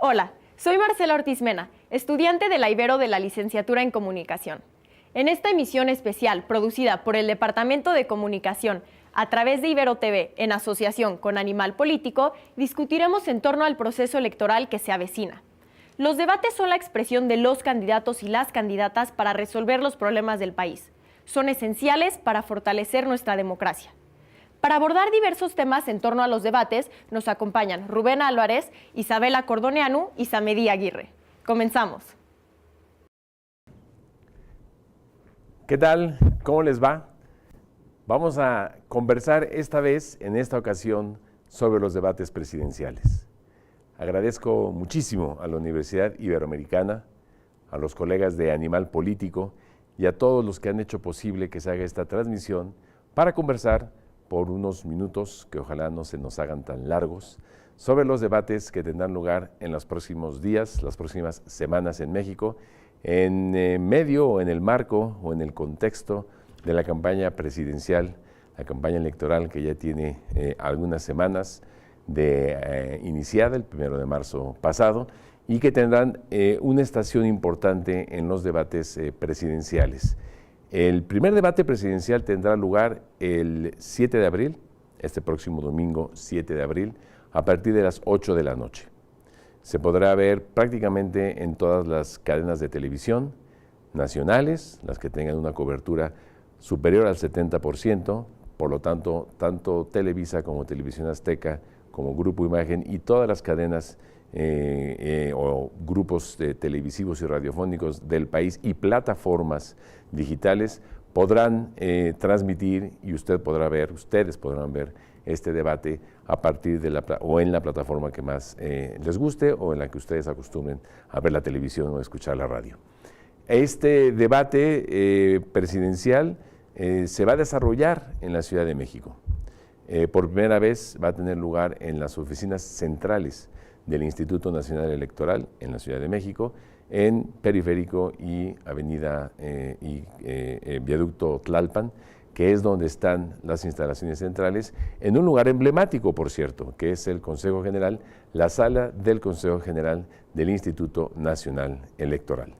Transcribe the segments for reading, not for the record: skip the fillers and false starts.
Hola, soy Marcela Ortiz Mena, estudiante de la Ibero de la Licenciatura en Comunicación. En esta emisión especial, producida por el Departamento de Comunicación a través de Ibero TV en asociación con Animal Político, discutiremos en torno al proceso electoral que se avecina. Los debates son la expresión de los candidatos y las candidatas para resolver los problemas del país. Son esenciales para fortalecer nuestra democracia. Para abordar diversos temas en torno a los debates, nos acompañan Rubén Álvarez, Isabela Cordoneanu y Samedí Aguirre. Comenzamos. ¿Qué tal? ¿Cómo les va? Vamos a conversar esta vez, en esta ocasión, sobre los debates presidenciales. Agradezco muchísimo a la Universidad Iberoamericana, a los colegas de Animal Político y a todos los que han hecho posible que se haga esta transmisión para conversar por unos minutos, que ojalá no se nos hagan tan largos, sobre los debates que tendrán lugar en los próximos días, las próximas semanas en México, en medio o en el marco o en el contexto de la campaña presidencial, la campaña electoral que ya tiene algunas semanas iniciada, el 1 de marzo pasado, y que tendrán una estación importante en los debates presidenciales. El primer debate presidencial tendrá lugar el 7 de abril, este próximo domingo 7 de abril, a partir de las 8 de la noche. Se podrá ver prácticamente en todas las cadenas de televisión nacionales, las que tengan una cobertura superior al 70%, por lo tanto, tanto Televisa como Televisión Azteca, como Grupo Imagen y todas las cadenas o grupos televisivos y radiofónicos del país y plataformas digitales podrán transmitir y ustedes podrán ver este debate a partir de en la plataforma que más les guste o en la que ustedes acostumbren a ver la televisión o escuchar la radio. Este debate presidencial se va a desarrollar en la Ciudad de México. Por primera vez va a tener lugar en las oficinas centrales del Instituto Nacional Electoral en la Ciudad de México, en Periférico y Avenida Viaducto Tlalpan, que es donde están las instalaciones centrales, en un lugar emblemático, por cierto, que es el Consejo General, la sala del Consejo General del Instituto Nacional Electoral.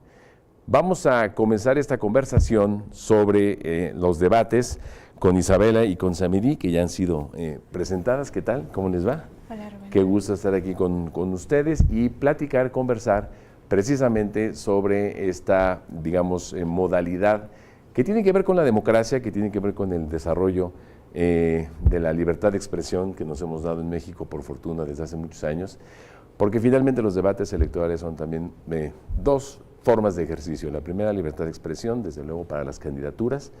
Vamos a comenzar esta conversación sobre los debates con Isabela y con Samedí, que ya han sido presentadas. ¿Qué tal? ¿Cómo les va? Hola, Rubén. Qué gusto estar aquí con ustedes y conversar precisamente sobre esta, digamos, modalidad que tiene que ver con la democracia, que tiene que ver con el desarrollo de la libertad de expresión que nos hemos dado en México, por fortuna, desde hace muchos años, porque finalmente los debates electorales son también dos formas de ejercicio. La primera, libertad de expresión, desde luego para las candidaturas.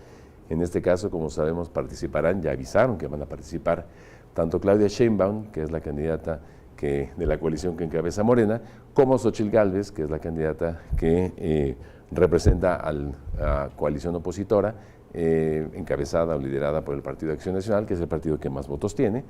En este caso, como sabemos, participarán, ya avisaron que van a participar tanto Claudia Sheinbaum, que es la candidata de la coalición que encabeza Morena, como Xóchitl Gálvez, que es la candidata que representa a la coalición opositora, encabezada o liderada por el Partido de Acción Nacional, que es el partido que más votos tiene,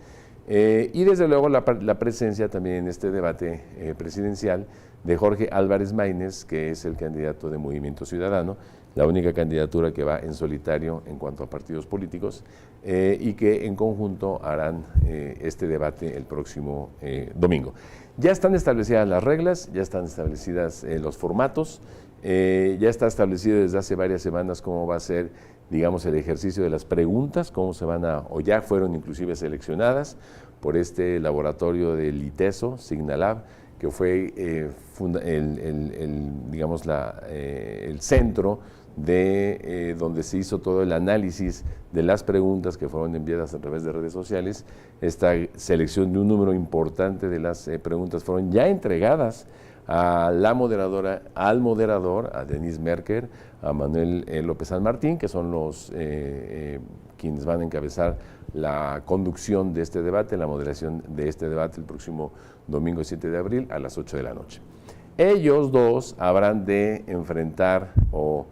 y desde luego la presencia también en este debate presidencial de Jorge Álvarez Maínez, que es el candidato de Movimiento Ciudadano, la única candidatura que va en solitario en cuanto a partidos políticos, y que en conjunto harán este debate el próximo domingo. Ya están establecidas las reglas, ya están establecidas los formatos, ya está establecido desde hace varias semanas cómo va a ser, digamos, el ejercicio de las preguntas, cómo se van o ya fueron inclusive seleccionadas por este laboratorio del ITESO, Signalab, que fue digamos el centro donde se hizo todo el análisis de las preguntas que fueron enviadas a través de redes sociales. Esta selección de un número importante de las preguntas fueron ya entregadas a la moderadora, al moderador, a Denis Merker, a Manuel López San Martín, que son los quienes van a encabezar la conducción de este debate, la moderación de este debate el próximo domingo 7 de abril a las 8 de la noche. Ellos dos habrán de enfrentar o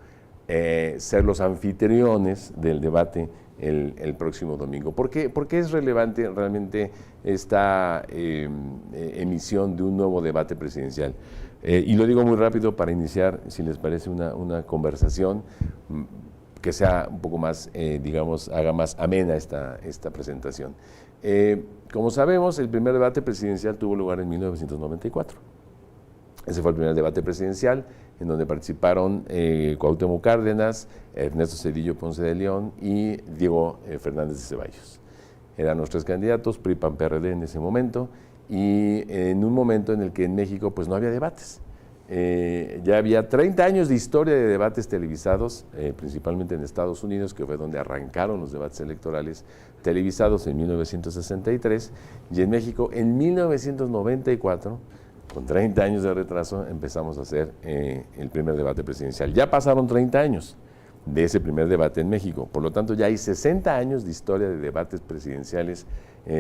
ser los anfitriones del debate el próximo domingo. ¿Por qué es relevante realmente esta emisión de un nuevo debate presidencial? Y lo digo muy rápido para iniciar, si les parece, una conversación que sea un poco más, digamos, haga más amena esta presentación. Como sabemos, el primer debate presidencial tuvo lugar en 1994. Ese fue el primer debate presidencial en donde participaron Cuauhtémoc Cárdenas, Ernesto Zedillo Ponce de León y Diego Fernández de Ceballos. Eran los tres candidatos, PRI, PAN, PRD en ese momento, y en un momento en el que en México pues no había debates. Ya había 30 años de historia de debates televisados, principalmente en Estados Unidos, que fue donde arrancaron los debates electorales televisados en 1963, y en México en 1994, con 30 años de retraso, empezamos a hacer el primer debate presidencial. Ya pasaron 30 años de ese primer debate en México, por lo tanto ya hay 60 años de historia de debates presidenciales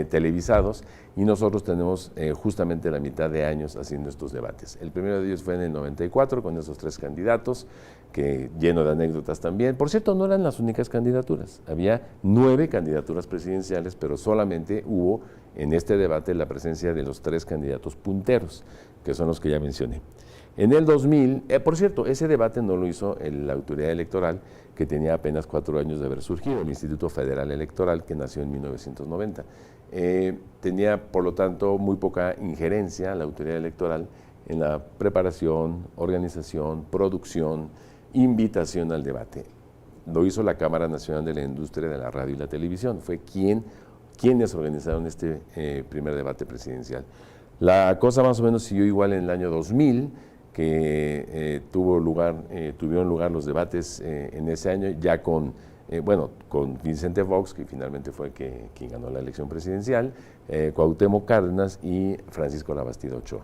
televisados, y nosotros tenemos justamente la mitad de años haciendo estos debates. El primero de ellos fue en el 94 con esos tres candidatos, que lleno de anécdotas también. Por cierto, no eran las únicas candidaturas, había 9 candidaturas presidenciales, pero solamente hubo en este debate la presencia de los tres candidatos punteros, que son los que ya mencioné. En el 2000, por cierto, ese debate no lo hizo la autoridad electoral, que tenía apenas 4 años de haber surgido, el Instituto Federal Electoral, que nació en 1990. Tenía, por lo tanto, muy poca injerencia la autoridad electoral en la preparación, organización, producción, invitación al debate. Lo hizo la Cámara Nacional de la Industria de la Radio y la Televisión, fue quienes organizaron este primer debate presidencial. La cosa más o menos siguió igual en el año 2000, que tuvieron lugar los debates en ese año, ya con Vicente Fox, que finalmente fue quien ganó la elección presidencial, Cuauhtémoc Cárdenas y Francisco Labastida Ochoa.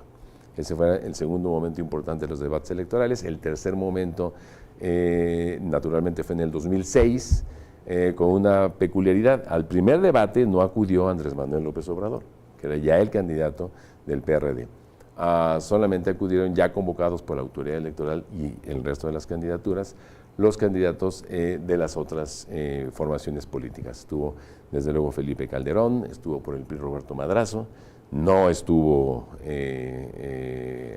Ese fue el segundo momento importante de los debates electorales. El tercer momento, naturalmente, fue en el 2006, con una peculiaridad. Al primer debate no acudió Andrés Manuel López Obrador, que era ya el candidato del PRD. Solamente acudieron, ya convocados por la autoridad electoral y el resto de las candidaturas, los candidatos de las otras formaciones políticas. Estuvo desde luego Felipe Calderón, estuvo por el PRI Roberto Madrazo, no estuvo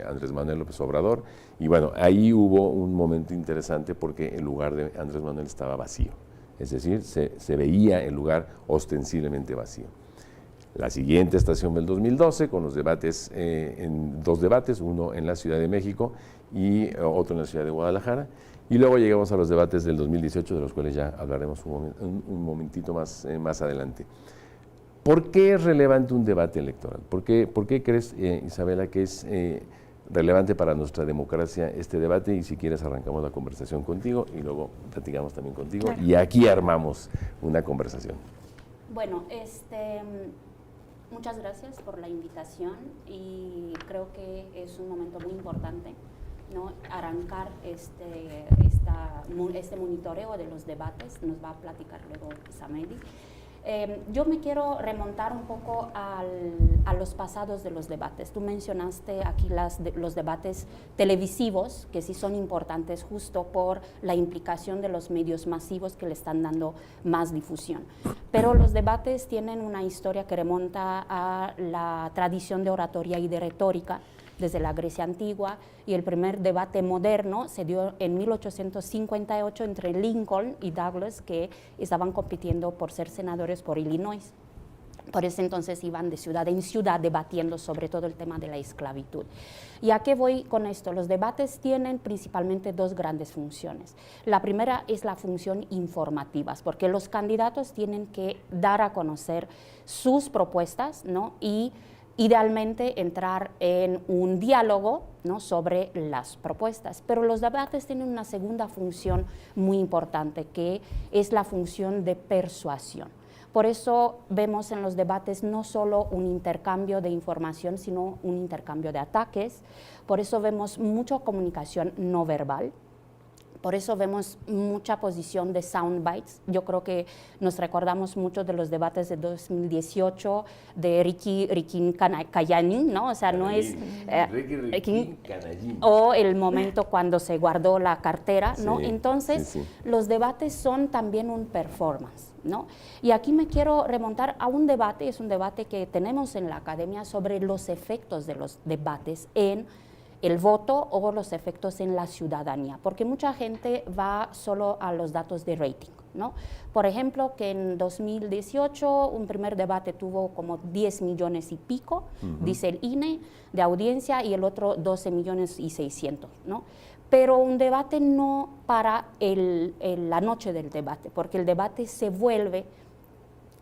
Andrés Manuel López Obrador, y bueno, ahí hubo un momento interesante porque el lugar de Andrés Manuel estaba vacío, es decir, se veía el lugar ostensiblemente vacío. La siguiente estación del 2012, con los debates, en 2 debates, uno en la Ciudad de México y otro en la Ciudad de Guadalajara, y luego llegamos a los debates del 2018, de los cuales ya hablaremos un momentito más adelante. ¿Por qué es relevante un debate electoral? ¿Por qué crees, Isabela, que es relevante para nuestra democracia este debate? Y si quieres arrancamos la conversación contigo y luego platicamos también contigo, claro, y aquí armamos una conversación. Bueno, muchas gracias por la invitación y creo que es un momento muy importante, ¿no? Arrancar este monitoreo de los debates, nos va a platicar luego Samedi. Yo me quiero remontar un poco a los pasados de los debates. Tú mencionaste aquí los debates televisivos, que sí son importantes justo por la implicación de los medios masivos que le están dando más difusión. Pero los debates tienen una historia que remonta a la tradición de oratoria y de retórica desde la Grecia antigua, y el primer debate moderno se dio en 1858 entre Lincoln y Douglas, que estaban compitiendo por ser senadores por Illinois. Por ese entonces iban de ciudad en ciudad debatiendo sobre todo el tema de la esclavitud. ¿Y a qué voy con esto? Los debates tienen principalmente 2 grandes funciones. La primera es la función informativa, porque los candidatos tienen que dar a conocer sus propuestas, ¿no? Y idealmente entrar en un diálogo, ¿no?, sobre las propuestas. Pero los debates tienen una segunda función muy importante, que es la función de persuasión. Por eso vemos en los debates no solo un intercambio de información, sino un intercambio de ataques. Por eso vemos mucha comunicación no verbal. Por eso vemos mucha posición de soundbites. Yo creo que nos recordamos mucho de los debates de 2018 de Rikin Kayanin, ¿no? O sea, no es Rikin Kanayín. O el momento cuando se guardó la cartera, ¿no? Sí, Entonces, sí. los debates son también un performance, ¿no? Y aquí me quiero remontar a un debate, es un debate que tenemos en la academia sobre los efectos de los debates en el voto o los efectos en la ciudadanía, porque mucha gente va solo a los datos de rating, ¿no? Por ejemplo, que en 2018 un primer debate tuvo como 10 millones y pico, dice el INE, de audiencia, y el otro 12 millones y 600, ¿no? Pero un debate no para la noche del debate, porque el debate se vuelve,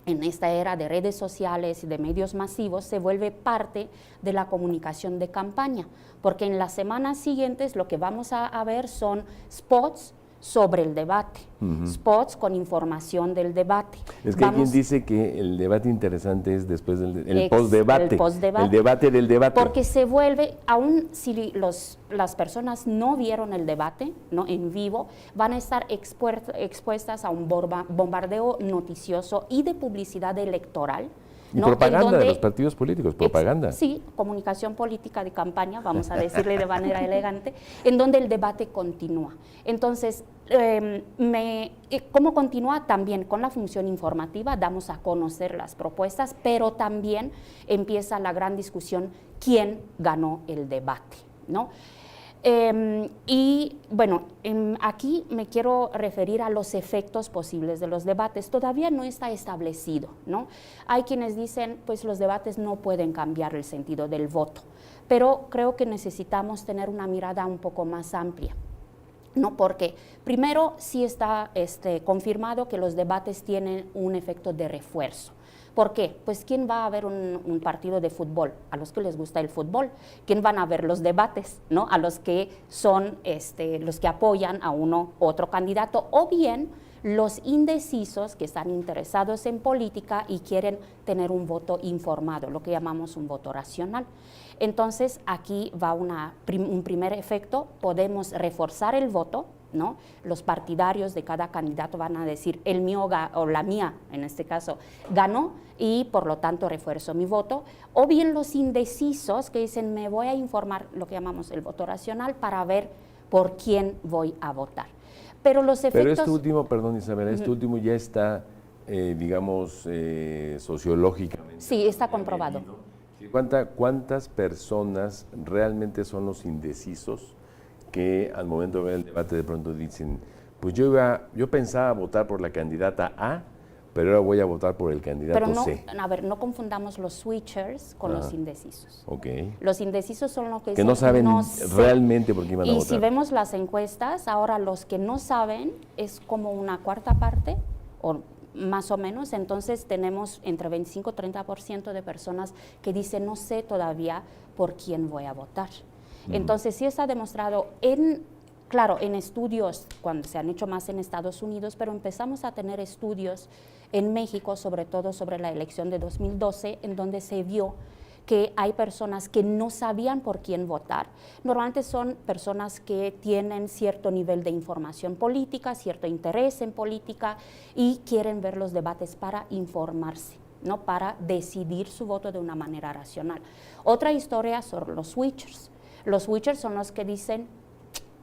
en esta era de redes sociales y de medios masivos, se vuelve parte de la comunicación de campaña, porque en las semanas siguientes lo que vamos a ver son spots sobre el debate, spots con información del debate. Es que alguien dice que el debate interesante es después del postdebate, el debate del debate. Porque se vuelve, aún si las personas no vieron el debate, ¿no?, en vivo, van a estar expuestas a un bombardeo noticioso y de publicidad electoral. Y ¿no?, propaganda de los partidos políticos, propaganda. Sí, comunicación política de campaña, vamos a decirle de manera elegante, en donde el debate continúa. Entonces, ¿cómo continúa? También con la función informativa, damos a conocer las propuestas, pero también empieza la gran discusión, ¿quién ganó el debate?, ¿no? Y bueno, aquí me quiero referir a los efectos posibles de los debates. Todavía no está establecido, ¿no? Hay quienes dicen, pues los debates no pueden cambiar el sentido del voto, pero creo que necesitamos tener una mirada un poco más amplia, ¿no? Porque primero sí está confirmado que los debates tienen un efecto de refuerzo. ¿Por qué? Pues ¿quién va a ver un partido de fútbol? A los que les gusta el fútbol. ¿Quién van a ver los debates? ¿No? A los que son los que apoyan a uno u otro candidato, o bien los indecisos que están interesados en política y quieren tener un voto informado, lo que llamamos un voto racional. Entonces, aquí va un primer efecto, podemos reforzar el voto, ¿no? Los partidarios de cada candidato van a decir, el mío o la mía, en este caso, ganó y por lo tanto refuerzo mi voto, o bien los indecisos que dicen, me voy a informar, lo que llamamos el voto racional, para ver por quién voy a votar. Pero los efectos... Pero este último, perdón Isabela, este último ya está, digamos, sociológicamente. Sí, está comprobado. ¿Cuántas personas realmente son los indecisos que al momento de ver el debate de pronto dicen, pues yo pensaba votar por la candidata A, pero ahora voy a votar por el candidato C? A ver, no confundamos los switchers con los indecisos. Okay. Los indecisos son los que no saben realmente por quién van a votar. Y si vemos las encuestas, ahora los que no saben es como una cuarta parte, o más o menos, entonces tenemos entre 25 y 30% de personas que dicen, no sé todavía por quién voy a votar. Entonces, sí está demostrado claro, en estudios, cuando se han hecho más en Estados Unidos, pero empezamos a tener estudios en México, sobre todo sobre la elección de 2012, en donde se vio que hay personas que no sabían por quién votar. Normalmente son personas que tienen cierto nivel de información política, cierto interés en política y quieren ver los debates para informarse, ¿no?, para decidir su voto de una manera racional. Otra historia son los switchers. Los switchers son los que dicen...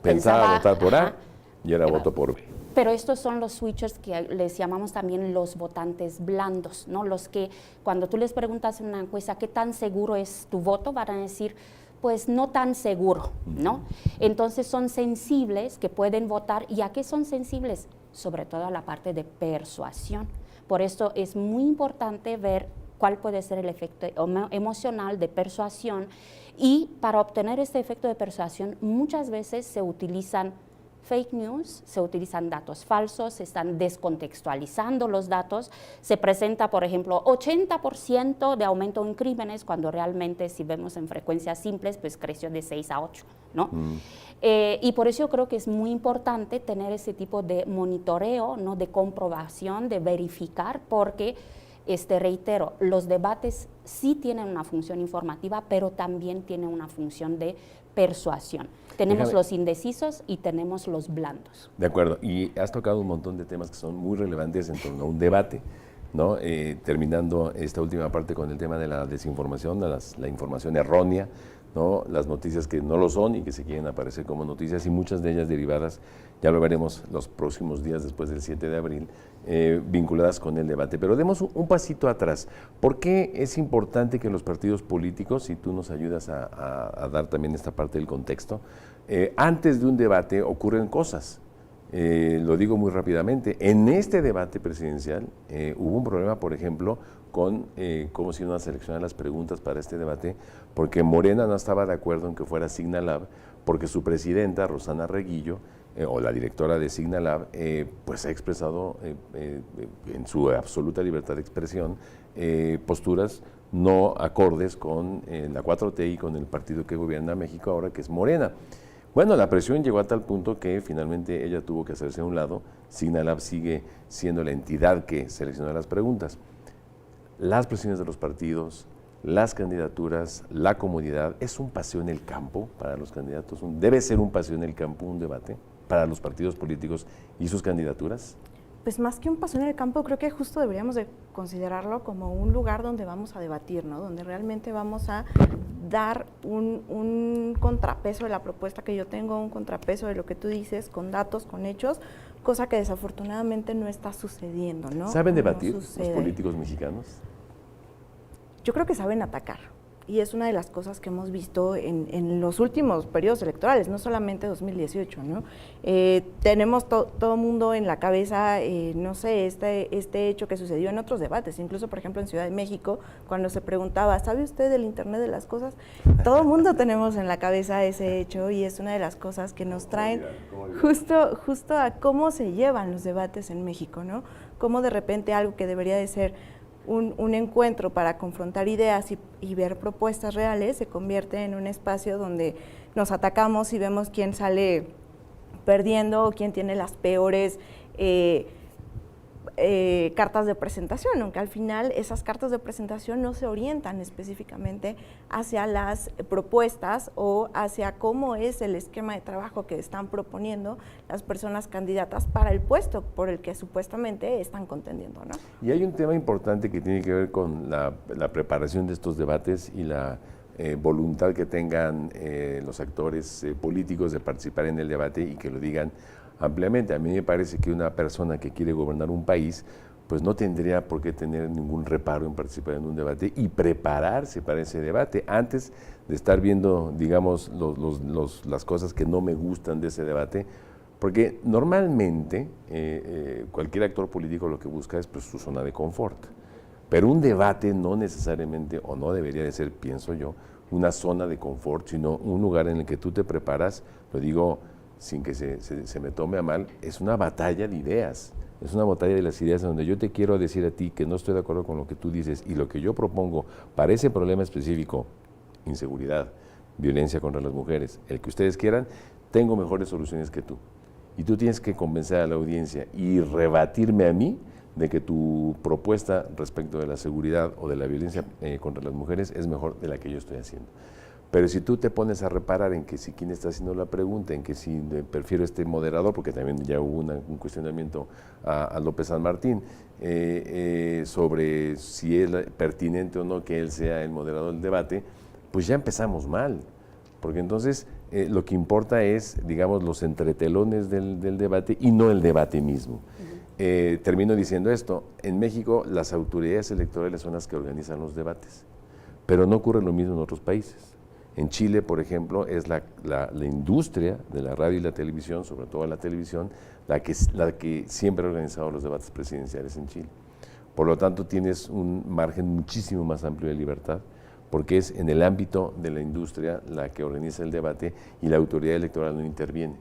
Pensaba votar por A y ahora voto por B. Pero estos son los switchers que les llamamos también los votantes blandos, ¿no? Los que cuando tú les preguntas en una encuesta qué tan seguro es tu voto, van a decir, pues no tan seguro, ¿no? Entonces son sensibles, que pueden votar. ¿Y a qué son sensibles? Sobre todo a la parte de persuasión. Por esto es muy importante ver cuál puede ser el efecto emocional de persuasión, y para obtener este efecto de persuasión muchas veces se utilizan fake news, se utilizan datos falsos, se están descontextualizando los datos, se presenta, por ejemplo, 80% de aumento en crímenes, cuando realmente, si vemos en frecuencias simples, pues creció de 6 a 8, ¿no? Y por eso yo creo que es muy importante tener ese tipo de monitoreo, ¿no? De comprobación, de verificar, porque reitero, los debates sí tienen una función informativa, pero también tienen una función de persuasión. Tenemos los indecisos y tenemos los blandos. De acuerdo, y has tocado un montón de temas que son muy relevantes en torno a un debate, ¿no? Terminando esta última parte con el tema de la desinformación, la información errónea, ¿no? Las noticias que no lo son y que se quieren aparecer como noticias, y muchas de ellas derivadas, ya lo veremos los próximos días después del 7 de abril, vinculadas con el debate. Pero demos un pasito atrás. ¿Por qué es importante que los partidos políticos, si tú nos ayudas a dar también esta parte del contexto, antes de un debate ocurren cosas? Lo digo muy rápidamente. En este debate presidencial hubo un problema, por ejemplo, con cómo se iban a seleccionar las preguntas para este debate, porque Morena no estaba de acuerdo en que fuera Signalab, porque su presidenta, Rosana Reguillo, o la directora de Signalab, pues ha expresado en su absoluta libertad de expresión posturas no acordes con la 4T y con el partido que gobierna México ahora, que es Morena. Bueno, la presión llegó a tal punto que finalmente ella tuvo que hacerse a un lado. Signalab sigue siendo la entidad que selecciona las preguntas. Las presiones de los partidos, las candidaturas, la comunidad, ¿es un paseo en el campo para los candidatos? ¿Debe ser un paseo en el campo, un debate para los partidos políticos y sus candidaturas? Pues más que un paseo en el campo, creo que justo deberíamos de considerarlo como un lugar donde vamos a debatir, ¿no? Donde realmente vamos a dar un contrapeso de la propuesta que yo tengo, un contrapeso de lo que tú dices, con datos, con hechos, cosa que desafortunadamente no está sucediendo, ¿no? ¿Saben debatir no los políticos mexicanos? Yo creo que saben atacar, y es una de las cosas que hemos visto en los últimos periodos electorales, no solamente 2018, ¿no? Tenemos todo mundo en la cabeza, no sé, este hecho que sucedió en otros debates, incluso, por ejemplo, en Ciudad de México, cuando se preguntaba, ¿sabe usted del Internet de las cosas? Todo el mundo tenemos en la cabeza ese hecho, y es una de las cosas que nos traen justo a cómo se llevan los debates en México, ¿no? Cómo de repente algo que debería de ser un encuentro para confrontar ideas y ver propuestas reales se convierte en un espacio donde nos atacamos y vemos quién sale perdiendo o quién tiene las peores cartas de presentación, aunque al final esas cartas de presentación no se orientan específicamente hacia las propuestas o hacia cómo es el esquema de trabajo que están proponiendo las personas candidatas para el puesto por el que supuestamente están contendiendo, ¿no? Y hay un tema importante que tiene que ver con la preparación de estos debates y la voluntad que tengan los actores políticos de participar en el debate y que lo digan ampliamente. A mí me parece que una persona que quiere gobernar un país, pues no tendría por qué tener ningún reparo en participar en un debate y prepararse para ese debate antes de estar viendo, digamos, las cosas que no me gustan de ese debate, porque normalmente cualquier actor político lo que busca es pues, su zona de confort, pero un debate no necesariamente, o no debería de ser, pienso yo, una zona de confort, sino un lugar en el que tú te preparas, lo digo sin que se me tome a mal, es una batalla de ideas, es una batalla de las ideas donde yo te quiero decir a ti que no estoy de acuerdo con lo que tú dices y lo que yo propongo para ese problema específico, inseguridad, violencia contra las mujeres, el que ustedes quieran, tengo mejores soluciones que tú. Y tú tienes que convencer a la audiencia y rebatirme a mí de que tu propuesta respecto de la seguridad o de la violencia contra las mujeres es mejor de la que yo estoy haciendo. Pero si tú te pones a reparar en que si quién está haciendo la pregunta, en que si prefiero este moderador, porque también ya hubo un cuestionamiento a López San Martín sobre si es pertinente o no que él sea el moderador del debate, pues ya empezamos mal, porque entonces lo que importa es, digamos, los entretelones del debate y no el debate mismo. Termino diciendo esto, en México las autoridades electorales son las que organizan los debates, pero no ocurre lo mismo en otros países. En Chile, por ejemplo, es la industria de la radio y la televisión, sobre todo la televisión, la que siempre ha organizado los debates presidenciales en Chile. Por lo tanto, tienes un margen muchísimo más amplio de libertad, porque es en el ámbito de la industria la que organiza el debate y la autoridad electoral no interviene.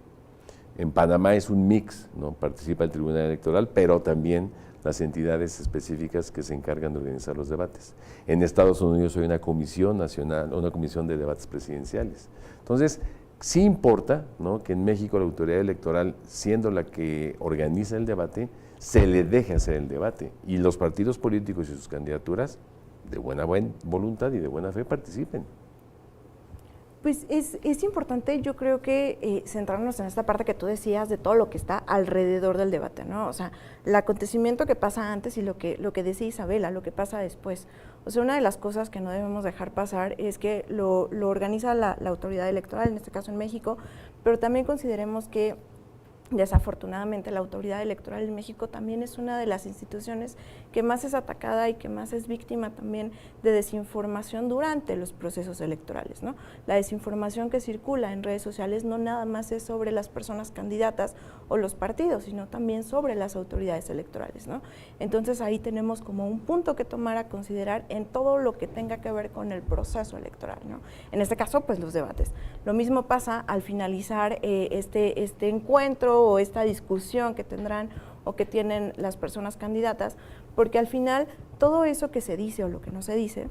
En Panamá es un mix, ¿no? Participa el Tribunal Electoral, pero también las entidades específicas que se encargan de organizar los debates. En Estados Unidos hay una comisión nacional, una comisión de debates presidenciales. Entonces, sí importa, ¿no?, que en México la autoridad electoral, siendo la que organiza el debate, se le deje hacer el debate y los partidos políticos y sus candidaturas de buena voluntad y de buena fe participen. Pues es importante, yo creo que centrarnos en esta parte que tú decías de todo lo que está alrededor del debate, ¿no? O sea, el acontecimiento que pasa antes y lo que decía Isabela, lo que pasa después. O sea, una de las cosas que no debemos dejar pasar es que lo organiza la autoridad electoral, en este caso en México, pero también consideremos que desafortunadamente la autoridad electoral en México también es una de las instituciones que más es atacada y que más es víctima también de desinformación durante los procesos electorales, ¿no? La desinformación que circula en redes sociales no nada más es sobre las personas candidatas o los partidos, sino también sobre las autoridades electorales, ¿no? Entonces ahí tenemos como un punto que tomar a considerar en todo lo que tenga que ver con el proceso electoral, ¿no? En este caso, pues los debates. Lo mismo pasa al finalizar este encuentro o esta discusión que tendrán o que tienen las personas candidatas, porque al final todo eso que se dice o lo que no se dice,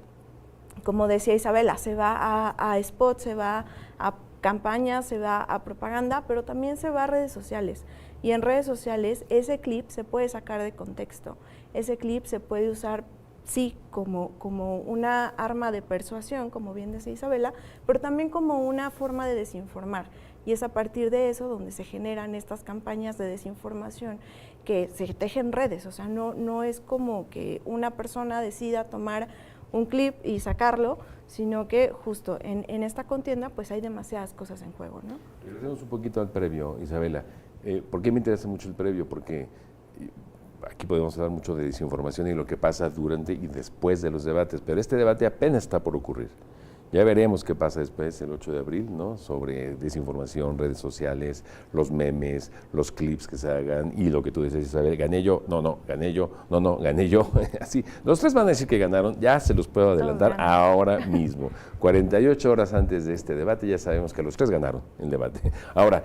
como decía Isabela, se va a spots, se va a campañas, se va a propaganda, pero también se va a redes sociales. Y en redes sociales ese clip se puede sacar de contexto, ese clip se puede usar sí como una arma de persuasión, como bien decía Isabela, pero también como una forma de desinformar. Y es a partir de eso donde se generan estas campañas de desinformación que se tejen redes. O sea, no es como que una persona decida tomar un clip y sacarlo, sino que justo en esta contienda pues hay demasiadas cosas en juego, ¿no? Regresemos un poquito al previo, Isabela. ¿Por qué me interesa mucho el previo? Porque aquí podemos hablar mucho de desinformación y lo que pasa durante y después de los debates, pero este debate apenas está por ocurrir. Ya veremos qué pasa después, el 8 de abril, ¿no?, sobre desinformación, redes sociales, los memes, los clips que se hagan y lo que tú dices, Isabel, gané yo, no, gané yo, no, gané yo, así. Los tres van a decir que ganaron, ya se los puedo adelantar ahora mismo. 48 horas antes de este debate ya sabemos que los tres ganaron el debate. Ahora,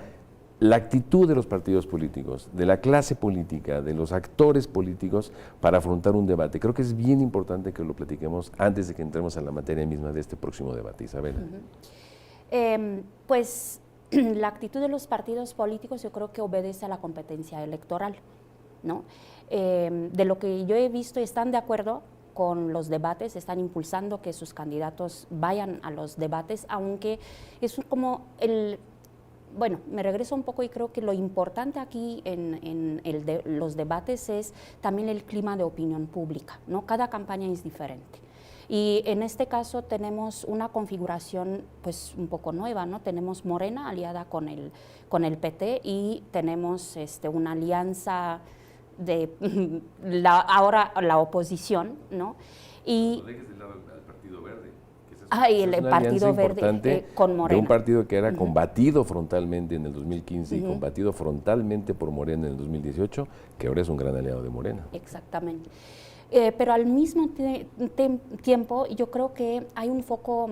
la actitud de los partidos políticos, de la clase política, de los actores políticos para afrontar un debate. Creo que es bien importante que lo platiquemos antes de que entremos a la materia misma de este próximo debate. Isabela. Pues la actitud de los partidos políticos yo creo que obedece a la competencia electoral, ¿no? De lo que yo he visto, están de acuerdo con los debates, están impulsando que sus candidatos vayan a los debates, aunque es como bueno, me regreso un poco y creo que lo importante aquí en los debates es también el clima de opinión pública, ¿no? Cada campaña es diferente. Y en este caso tenemos una configuración pues un poco nueva, ¿no? Tenemos Morena aliada con el PT y tenemos una alianza de ahora la oposición, ¿no? Y el Partido Verde con Morena. De un partido que era combatido frontalmente en el 2015 y combatido frontalmente por Morena en el 2018, que ahora es un gran aliado de Morena. Exactamente. Pero al mismo tiempo yo creo que hay un foco,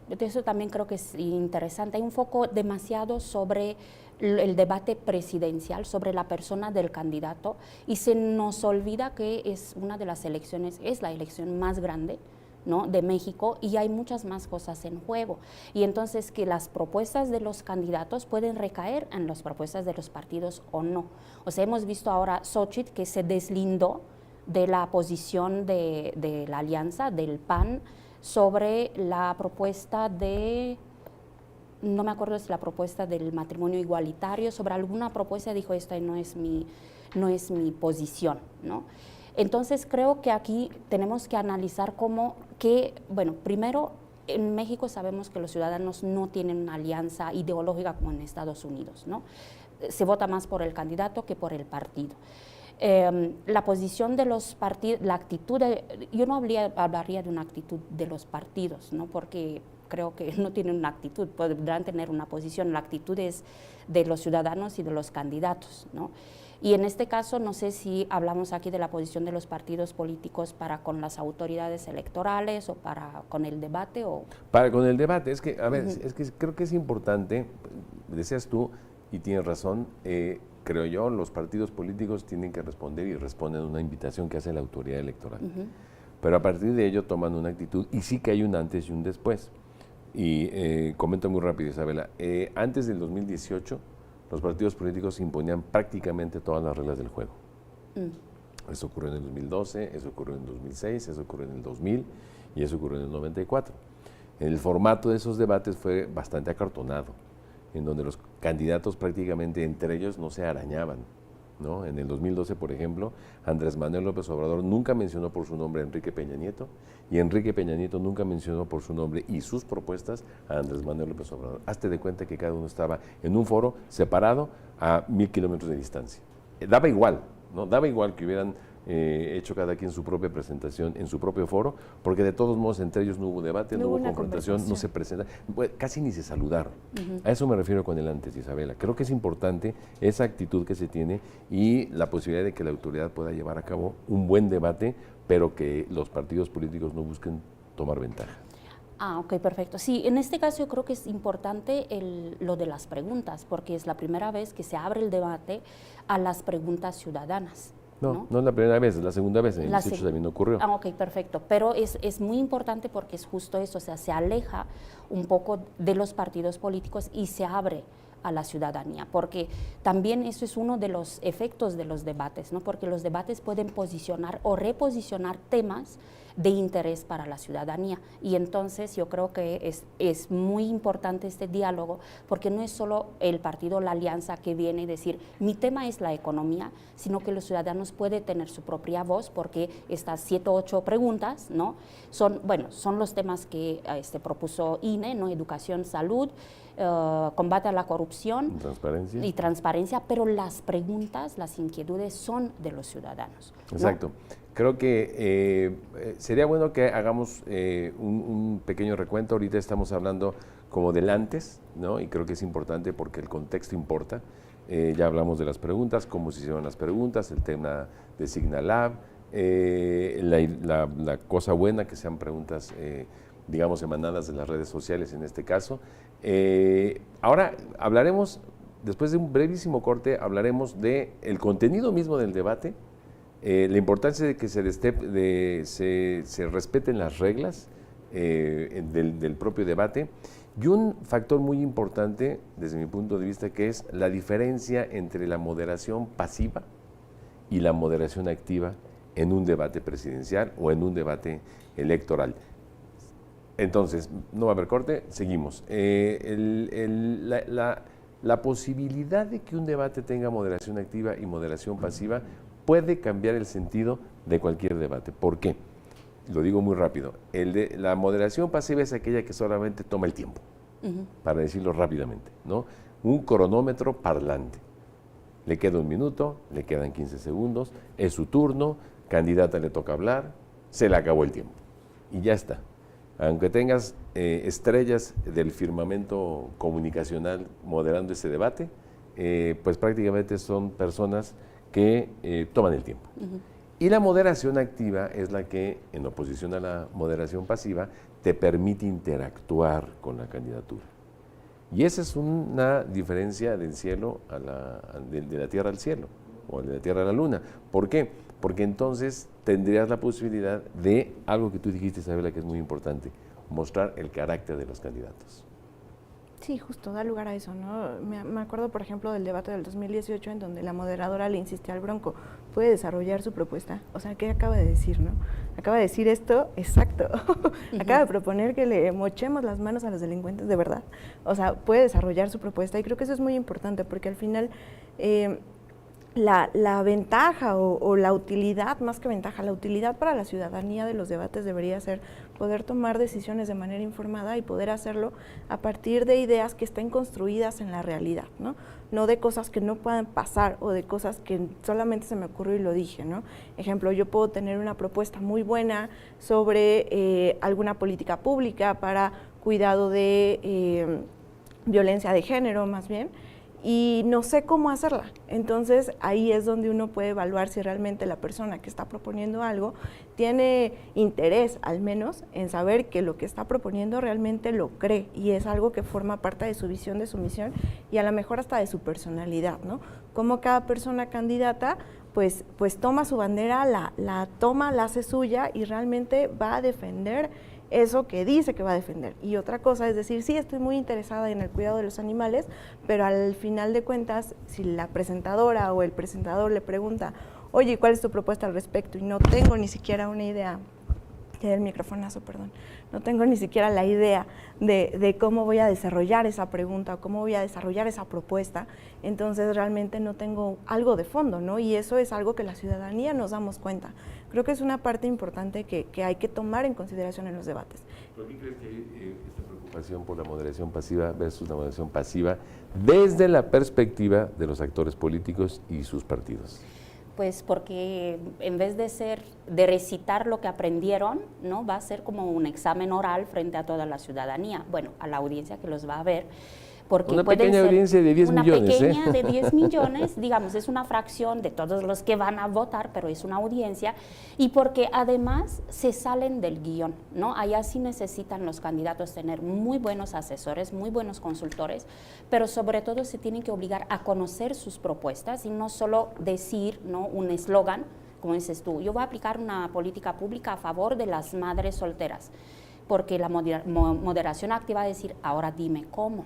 de eso también creo que es interesante, hay un foco demasiado sobre el debate presidencial, sobre la persona del candidato, y se nos olvida que es una de las elecciones, es la elección más grande, ¿no?, de México, y hay muchas más cosas en juego. Y entonces que las propuestas de los candidatos pueden recaer en las propuestas de los partidos o no. O sea, hemos visto ahora Xochitl que se deslindó de la posición de la alianza, del PAN, sobre la propuesta no me acuerdo si la propuesta del matrimonio igualitario, sobre alguna propuesta dijo, esta no es mi posición, ¿no? Entonces creo que aquí tenemos que analizar bueno, primero en México sabemos que los ciudadanos no tienen una alianza ideológica como en Estados Unidos, ¿no? Se vota más por el candidato que por el partido. La posición de los partidos, la actitud, yo no hablaría de una actitud de los partidos, ¿no?, porque creo que no tienen una actitud, podrán tener una posición, la actitud es de los ciudadanos y de los candidatos, ¿no? Y en este caso, no sé si hablamos aquí de la posición de los partidos políticos para con las autoridades electorales o para con el debate o... Para con el debate, es que, a ver, es que creo que es importante, decías tú, y tienes razón, creo yo, los partidos políticos tienen que responder y responden a una invitación que hace la autoridad electoral. Pero a partir de ello toman una actitud y sí que hay un antes y un después. Y comento muy rápido, Isabela, antes del 2018 los partidos políticos imponían prácticamente todas las reglas del juego. Eso ocurrió en el 2012, eso ocurrió en el 2006, eso ocurrió en el 2000 y eso ocurrió en el 94. El formato de esos debates fue bastante acartonado, en donde los candidatos prácticamente entre ellos no se arañaban, ¿no? En el 2012, por ejemplo, Andrés Manuel López Obrador nunca mencionó por su nombre a Enrique Peña Nieto y Enrique Peña Nieto nunca mencionó por su nombre y sus propuestas a Andrés Manuel López Obrador. Hazte de cuenta que cada uno estaba en un foro separado a 1000 kilómetros de distancia. Daba igual, ¿no? Daba igual que hubieran hecho cada quien su propia presentación en su propio foro, porque de todos modos entre ellos no hubo debate, no hubo confrontación, no se presenta, casi ni se saludaron. A eso me refiero con el antes, Isabela. Creo que es importante esa actitud que se tiene y la posibilidad de que la autoridad pueda llevar a cabo un buen debate, pero que los partidos políticos no busquen tomar ventaja. Ok, perfecto. Sí, en este caso yo creo que es importante lo de las preguntas, porque es la primera vez que se abre el debate a las preguntas ciudadanas. No es la primera vez, es la segunda vez, en el 18 también ocurrió. Ok, perfecto, pero es muy importante porque es justo eso, o sea, se aleja un poco de los partidos políticos y se abre a la ciudadanía, porque también eso es uno de los efectos de los debates, ¿no? Porque los debates pueden posicionar o reposicionar temas de interés para la ciudadanía, y entonces yo creo que es muy importante este diálogo, porque no es solo el partido, la alianza que viene a decir, mi tema es la economía, sino que los ciudadanos pueden tener su propia voz, porque estas 7 o 8 preguntas, ¿no? son los temas que propuso INE, ¿no? Educación, salud, combate a la corrupción y transparencia, pero las preguntas, las inquietudes son de los ciudadanos, ¿no? Exacto. Creo que sería bueno que hagamos un pequeño recuento. Ahorita estamos hablando como del antes, ¿no? Y creo que es importante porque el contexto importa. Ya hablamos de las preguntas, cómo se hicieron las preguntas, el tema de Signalab, la cosa buena que sean preguntas, digamos, emanadas de las redes sociales en este caso. Ahora hablaremos, después de un brevísimo corte, hablaremos del contenido mismo del debate, la importancia de que se respeten las reglas del propio debate y un factor muy importante desde mi punto de vista que es la diferencia entre la moderación pasiva y la moderación activa en un debate presidencial o en un debate electoral. Entonces, no va a haber corte, seguimos. La posibilidad de que un debate tenga moderación activa y moderación pasiva puede cambiar el sentido de cualquier debate. ¿Por qué? Lo digo muy rápido. La moderación pasiva es aquella que solamente toma el tiempo, para decirlo rápidamente, ¿no? Un cronómetro parlante. Le queda 1 minuto, le quedan 15 segundos, es su turno, candidata le toca hablar, se le acabó el tiempo. Y ya está. Aunque tengas estrellas del firmamento comunicacional moderando ese debate, pues prácticamente son personas que toman el tiempo. Y la moderación activa es la que, en oposición a la moderación pasiva, te permite interactuar con la candidatura. Y esa es una diferencia del cielo de la tierra al cielo, o de la tierra a la luna. ¿Por qué? Porque entonces tendrías la posibilidad de algo que tú dijiste, Isabela, que es muy importante, mostrar el carácter de los candidatos. Sí, justo, da lugar a eso, ¿no? Me acuerdo, por ejemplo, del debate del 2018 en donde la moderadora le insistía al Bronco, ¿puede desarrollar su propuesta? O sea, ¿qué acaba de decir, no? Acaba de decir esto, exacto. Acaba de proponer que le mochemos las manos a los delincuentes, de verdad. O sea, puede desarrollar su propuesta y creo que eso es muy importante porque al final la ventaja o la utilidad, más que ventaja, la utilidad para la ciudadanía de los debates debería ser poder tomar decisiones de manera informada y poder hacerlo a partir de ideas que estén construidas en la realidad, ¿no? No de cosas que no puedan pasar o de cosas que solamente se me ocurrió y lo dije, ¿no? Ejemplo, yo puedo tener una propuesta muy buena sobre alguna política pública para cuidado de violencia de género, más bien, y no sé cómo hacerla. Entonces ahí es donde uno puede evaluar si realmente la persona que está proponiendo algo tiene interés, al menos, en saber que lo que está proponiendo realmente lo cree y es algo que forma parte de su visión, de su misión y a lo mejor hasta de su personalidad, ¿no? Como cada persona candidata pues toma su bandera, la toma, la hace suya y realmente va a defender eso que dice que va a defender. Y otra cosa es decir, sí, estoy muy interesada en el cuidado de los animales, pero al final de cuentas, si la presentadora o el presentador le pregunta, oye, ¿cuál es tu propuesta al respecto? Y no tengo ni siquiera una idea, el microfonazo, perdón, no tengo ni siquiera la idea de cómo voy a desarrollar esa pregunta o cómo voy a desarrollar esa propuesta, entonces realmente no tengo algo de fondo, ¿no? Y eso es algo que la ciudadanía nos damos cuenta. Creo que es una parte importante que hay que tomar en consideración en los debates. ¿Por qué crees que hay esta preocupación por la moderación pasiva versus la moderación pasiva desde la perspectiva de los actores políticos y sus partidos? Pues porque en vez de recitar lo que aprendieron, ¿no? Va a ser como un examen oral frente a toda la ciudadanía, bueno, a la audiencia que los va a ver. Porque una pequeña audiencia de 10 millones. Una pequeña de 10 millones, digamos, es una fracción de todos los que van a votar, pero es una audiencia, y porque además se salen del guión, ¿no? Allá sí necesitan los candidatos tener muy buenos asesores, muy buenos consultores, pero sobre todo se tienen que obligar a conocer sus propuestas y no solo decir, ¿no?, un eslogan, como dices tú, yo voy a aplicar una política pública a favor de las madres solteras, porque la moderación activa va a decir, ahora dime cómo.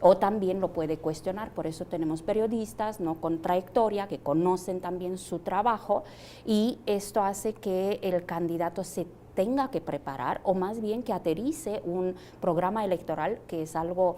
O también lo puede cuestionar, por eso tenemos periodistas, ¿no?, con trayectoria que conocen también su trabajo, y esto hace que el candidato se tenga que preparar, o más bien que aterrice un programa electoral, que es algo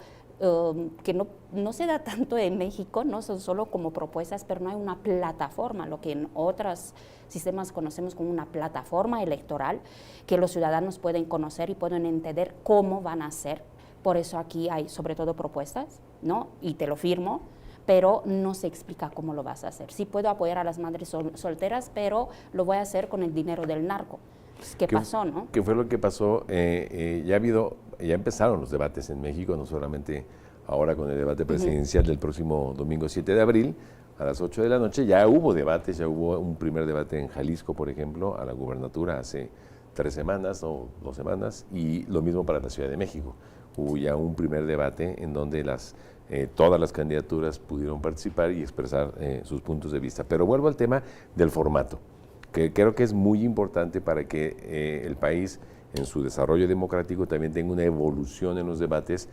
que no se da tanto en México, no son solo como propuestas, pero no hay una plataforma, lo que en otros sistemas conocemos como una plataforma electoral, que los ciudadanos pueden conocer y pueden entender cómo van a hacer. Por eso aquí hay sobre todo propuestas, ¿no? Y te lo firmo, pero no se explica cómo lo vas a hacer. Sí puedo apoyar a las madres solteras, pero lo voy a hacer con el dinero del narco. Pues, ¿qué pasó, no? ¿Qué fue lo que pasó? Ya empezaron los debates en México, no solamente ahora con el debate presidencial del próximo domingo 7 de abril, a las 8 de la noche, ya hubo debates, ya hubo un primer debate en Jalisco, por ejemplo, a la gubernatura hace 3 semanas o 2 semanas, y lo mismo para la Ciudad de México. Hubo ya un primer debate en donde todas las candidaturas pudieron participar y expresar sus puntos de vista. Pero vuelvo al tema del formato, que creo que es muy importante para que el país en su desarrollo democrático también tenga una evolución en los debates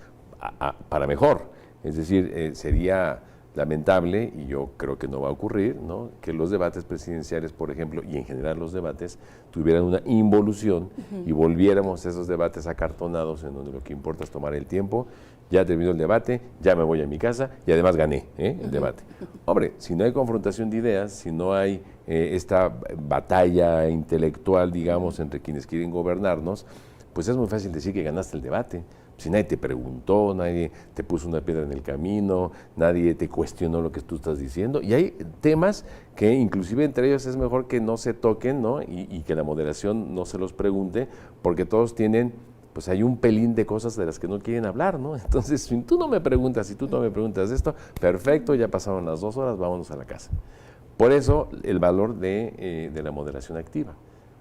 para mejor. Es decir, sería lamentable, y yo creo que no va a ocurrir, ¿no?, que los debates presidenciales, por ejemplo, y en general los debates, tuvieran una involución y volviéramos a esos debates acartonados en donde lo que importa es tomar el tiempo, ya terminó el debate, ya me voy a mi casa y además gané el debate. Hombre, si no hay confrontación de ideas, si no hay esta batalla intelectual, digamos, entre quienes quieren gobernarnos, pues es muy fácil decir que ganaste el debate. Si nadie te preguntó, nadie te puso una piedra en el camino, nadie te cuestionó lo que tú estás diciendo. Y hay temas que inclusive entre ellos es mejor que no se toquen, ¿no?, y que la moderación no se los pregunte, porque todos tienen, pues hay un pelín de cosas de las que no quieren hablar, ¿no? Entonces, si tú no me preguntas, si tú no me preguntas esto, perfecto, ya pasaron las 2 horas, vámonos a la casa. Por eso el valor de la moderación activa.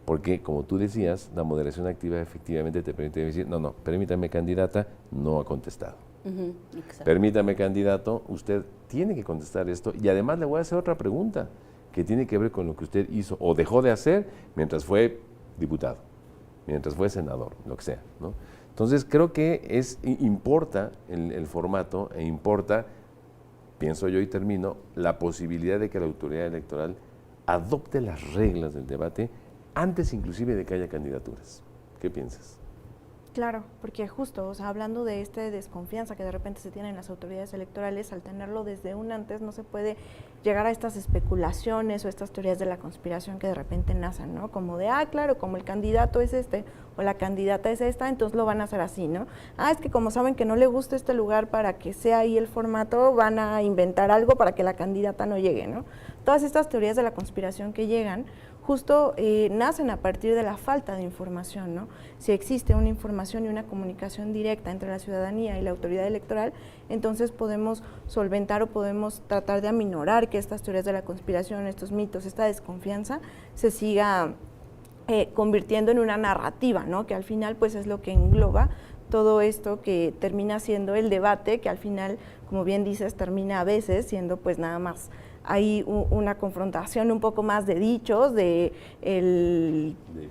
Porque, como tú decías, la moderación activa efectivamente te permite decir, no, permítame, candidata, no ha contestado. Permítame, candidato, usted tiene que contestar esto, y además le voy a hacer otra pregunta que tiene que ver con lo que usted hizo o dejó de hacer mientras fue diputado, mientras fue senador, lo que sea, ¿no? Entonces, creo que importa el formato e importa, pienso yo y termino, la posibilidad de que la autoridad electoral adopte las reglas del debate antes inclusive de que haya candidaturas. ¿Qué piensas? Claro, porque justo, o sea, hablando de esta desconfianza que de repente se tiene en las autoridades electorales, al tenerlo desde un antes no se puede llegar a estas especulaciones o estas teorías de la conspiración que de repente nacen, ¿no? Como de, claro, como el candidato es este o la candidata es esta, entonces lo van a hacer así, ¿no? Es que como saben que no le gusta este lugar para que sea ahí el formato, van a inventar algo para que la candidata no llegue, ¿no? Todas estas teorías de la conspiración que llegan, justo nacen a partir de la falta de información, ¿no? Si existe una información y una comunicación directa entre la ciudadanía y la autoridad electoral, entonces podemos solventar o podemos tratar de aminorar que estas teorías de la conspiración, estos mitos, esta desconfianza se siga convirtiendo en una narrativa, ¿no? Que al final pues es lo que engloba todo esto que termina siendo el debate, que al final, como bien dices, termina a veces siendo pues nada más hay una confrontación un poco más de dichos, que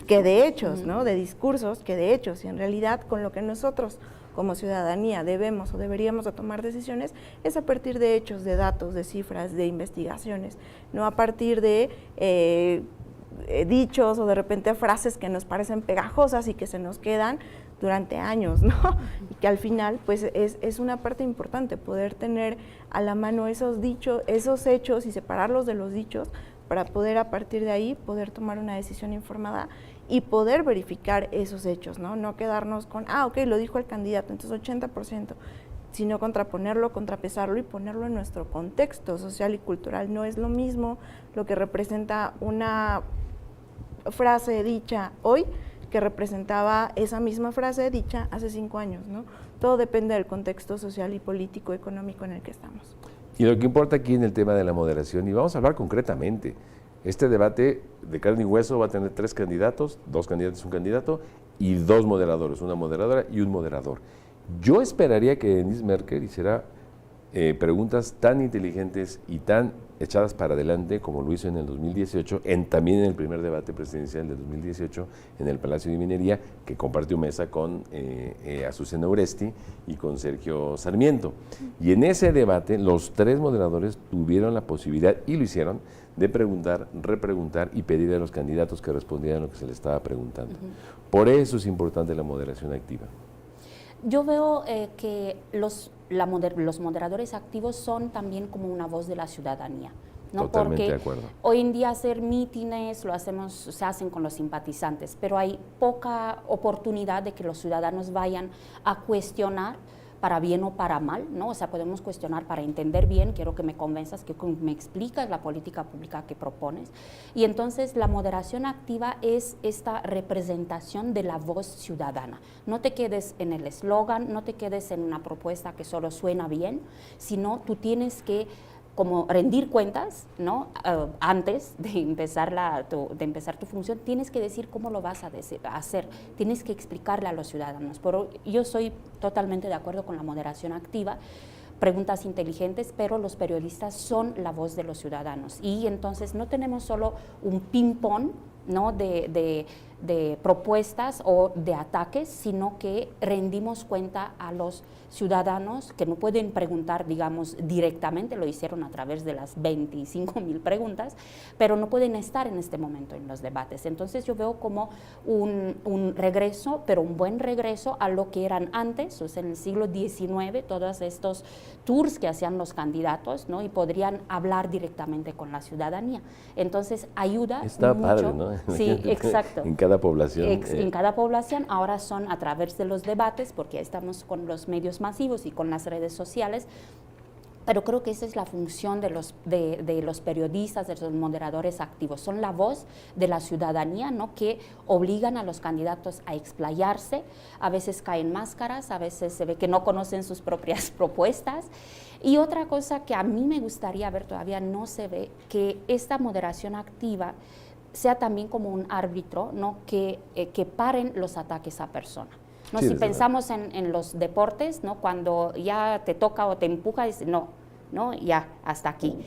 de hechos, ¿no? De discursos que de hechos, y en realidad con lo que nosotros como ciudadanía debemos o deberíamos de tomar decisiones es a partir de hechos, de datos, de cifras, de investigaciones, no a partir de dichos o de repente frases que nos parecen pegajosas y que se nos quedan durante años, ¿no? Y que al final pues es una parte importante poder tener a la mano esos dichos, esos hechos y separarlos de los dichos para poder a partir de ahí poder tomar una decisión informada y poder verificar esos hechos, ¿no? No quedarnos con, ok, lo dijo el candidato, entonces 80%, sino contraponerlo, contrapesarlo y ponerlo en nuestro contexto social y cultural. No es lo mismo lo que representa una frase dicha hoy que representaba esa misma frase dicha hace 5 años, ¿no? Todo depende del contexto social y político, económico en el que estamos. Y lo que importa aquí en el tema de la moderación, y vamos a hablar concretamente, este debate de carne y hueso va a tener 3 candidatos, 2 candidatos y un candidato, y 2 moderadores, una moderadora y un moderador. Yo esperaría que Denise Merker hiciera preguntas tan inteligentes y tan echadas para adelante como lo hizo en el 2018, también en el primer debate presidencial del 2018 en el Palacio de Minería, que compartió mesa con Azucena Uresti y con Sergio Sarmiento. Y en ese debate los 3 moderadores tuvieron la posibilidad, y lo hicieron, de preguntar, repreguntar y pedir a los candidatos que respondieran lo que se les estaba preguntando. Por eso es importante la moderación activa. Yo veo que los moderadores activos son también como una voz de la ciudadanía, ¿no? Totalmente Porque de acuerdo. hoy en día hacer mítines se hacen con los simpatizantes, pero hay poca oportunidad de que los ciudadanos vayan a cuestionar para bien o para mal, ¿no? O sea, podemos cuestionar para entender bien, quiero que me convenzas, que me explicas la política pública que propones. Y entonces la moderación activa es esta representación de la voz ciudadana. No te quedes en el eslogan, no te quedes en una propuesta que solo suena bien, sino tú tienes que como rendir cuentas, ¿no? Antes de empezar tu función, tienes que decir cómo lo vas a hacer, tienes que explicarle a los ciudadanos. Pero yo soy totalmente de acuerdo con la moderación activa, preguntas inteligentes, pero los periodistas son la voz de los ciudadanos. Y entonces no tenemos solo un ping-pong, ¿no? de propuestas o de ataques, sino que rendimos cuenta a los ciudadanos que no pueden preguntar, digamos, directamente, lo hicieron a través de las 25,000 preguntas, pero no pueden estar en este momento en los debates. Entonces yo veo como un regreso, pero un buen regreso a lo que eran antes, o sea, en el siglo XIX, todos estos tours que hacían los candidatos, ¿no? Y podrían hablar directamente con la ciudadanía. Entonces ayuda Está mucho. padre, ¿no? Sí, exacto. En cada población. En cada población, ahora son a través de los debates, porque estamos con los medios masivos y con las redes sociales, pero creo que esa es la función de los periodistas, de los moderadores activos. Son la voz de la ciudadanía, ¿no? Que obligan a los candidatos a explayarse, a veces caen máscaras, a veces se ve que no conocen sus propias propuestas. Y otra cosa que a mí me gustaría ver, todavía no se ve, que esta moderación activa sea también como un árbitro, ¿no? Que paren los ataques a personas. ¿No? Sí, si pensamos en los deportes, ¿no? Cuando ya te toca o te empuja, dices, no, ya, hasta aquí.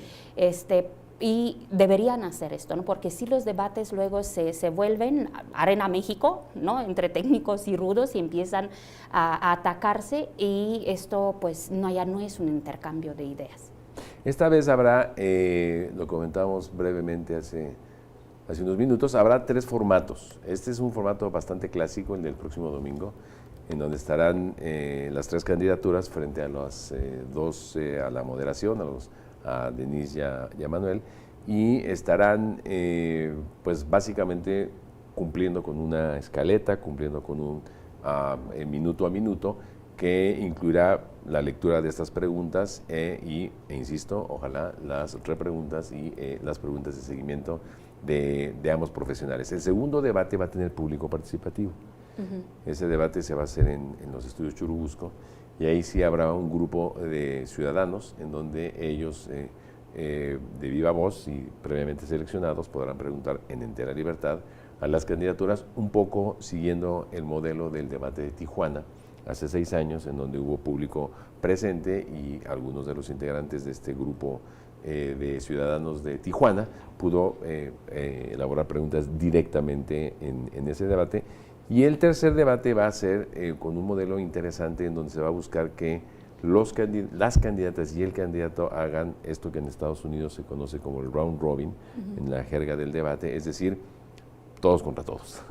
Y deberían hacer esto, ¿no? Porque si los debates luego se vuelven Arena México, ¿no? Entre técnicos y rudos, y empiezan a atacarse, y esto pues ya no es un intercambio de ideas. Esta vez habrá, lo comentamos brevemente hace unos minutos, habrá 3 formatos. Este es un formato bastante clásico, el del próximo domingo, en donde estarán las 3 candidaturas frente a las 2 a la moderación, a Denise y a Manuel, y estarán pues básicamente cumpliendo con una escaleta, cumpliendo con un minuto a minuto, que incluirá la lectura de estas preguntas e insisto, ojalá las repreguntas y las preguntas de seguimiento de ambos profesionales. El segundo debate va a tener público participativo. Ese debate se va a hacer en los estudios Churubusco y ahí sí habrá un grupo de ciudadanos en donde ellos de viva voz y previamente seleccionados podrán preguntar en entera libertad a las candidaturas, un poco siguiendo el modelo del debate de Tijuana hace 6 años, en donde hubo público presente y algunos de los integrantes de este grupo de ciudadanos de Tijuana pudo elaborar preguntas directamente en ese debate. Y el tercer debate va a ser con un modelo interesante en donde se va a buscar que las candidatas y el candidato hagan esto que en Estados Unidos se conoce como el round robin, en la jerga del debate, es decir, todos contra todos.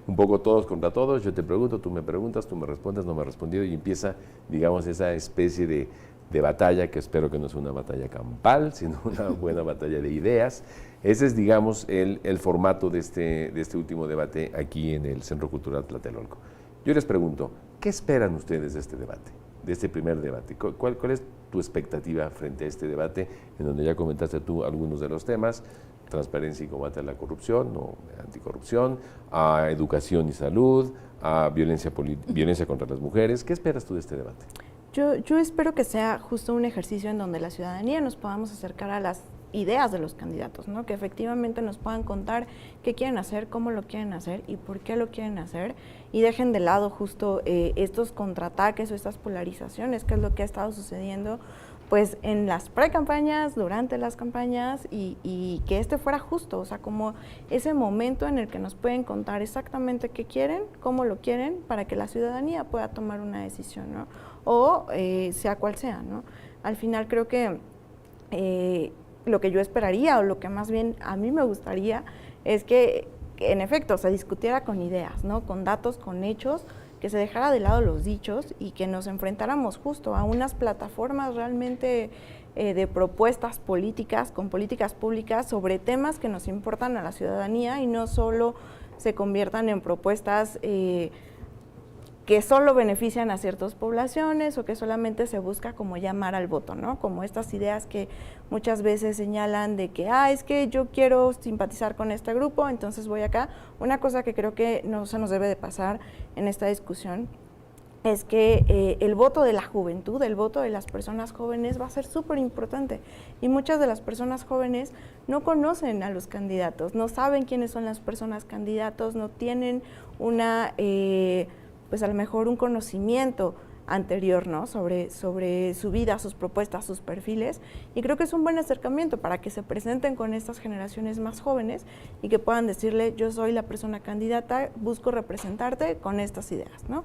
Un poco todos contra todos, yo te pregunto, tú me preguntas, tú me respondes, no me has respondido, y empieza, digamos, esa especie de batalla, que espero que no sea una batalla campal, sino una buena batalla de ideas. Ese es, digamos, el formato de este último debate aquí en el Centro Cultural Tlatelolco. Yo les pregunto, ¿qué esperan ustedes de este debate, de este primer debate? ¿Cuál es tu expectativa frente a este debate, en donde ya comentaste tú algunos de los temas? Transparencia y combate a la corrupción, o anticorrupción, a educación y salud, a violencia contra las mujeres. ¿Qué esperas tú de este debate? Yo espero que sea justo un ejercicio en donde la ciudadanía nos podamos acercar a las ideas de los candidatos, ¿no? Que efectivamente nos puedan contar qué quieren hacer, cómo lo quieren hacer y por qué lo quieren hacer, y dejen de lado justo estos contraataques o estas polarizaciones, que es lo que ha estado sucediendo pues en las pre-campañas, durante las campañas, y que este fuera justo, o sea, como ese momento en el que nos pueden contar exactamente qué quieren, cómo lo quieren, para que la ciudadanía pueda tomar una decisión, ¿no? O sea cual sea, ¿no? Al final creo que lo que yo esperaría, o lo que más bien a mí me gustaría, es que en efecto se discutiera con ideas, ¿no? Con datos, con hechos, que se dejara de lado los dichos y que nos enfrentáramos justo a unas plataformas realmente de propuestas políticas, con políticas públicas sobre temas que nos importan a la ciudadanía, y no solo se conviertan en propuestas que solo benefician a ciertas poblaciones, o que solamente se busca como llamar al voto, ¿no? Como estas ideas que muchas veces señalan de que, es que yo quiero simpatizar con este grupo, entonces voy acá. Una cosa que creo que no se nos debe de pasar en esta discusión es que el voto de la juventud, el voto de las personas jóvenes va a ser súper importante, y muchas de las personas jóvenes no conocen a los candidatos, no saben quiénes son las personas candidatos, no tienen una pues a lo mejor un conocimiento anterior, ¿no? sobre su vida, sus propuestas, sus perfiles, y creo que es un buen acercamiento para que se presenten con estas generaciones más jóvenes y que puedan decirle, yo soy la persona candidata, busco representarte con estas ideas, ¿no?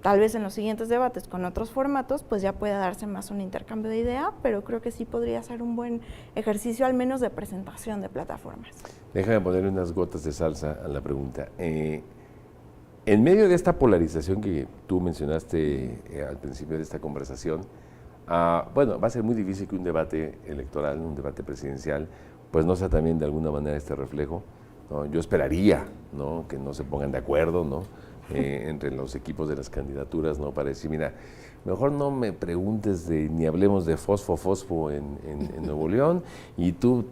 Tal vez en los siguientes debates con otros formatos pues ya pueda darse más un intercambio de idea, pero creo que sí podría ser un buen ejercicio, al menos de presentación de plataformas. Déjame ponerle unas gotas de salsa a la pregunta. En medio de esta polarización que tú mencionaste al principio de esta conversación, bueno, va a ser muy difícil que un debate electoral, un debate presidencial, pues no sea también de alguna manera este reflejo, ¿no? Yo esperaría, ¿no?, que no se pongan de acuerdo, ¿no?, entre los equipos de las candidaturas, ¿no?, para decir, mira, mejor no me preguntes ni hablemos de fosfo en Nuevo León, y tú,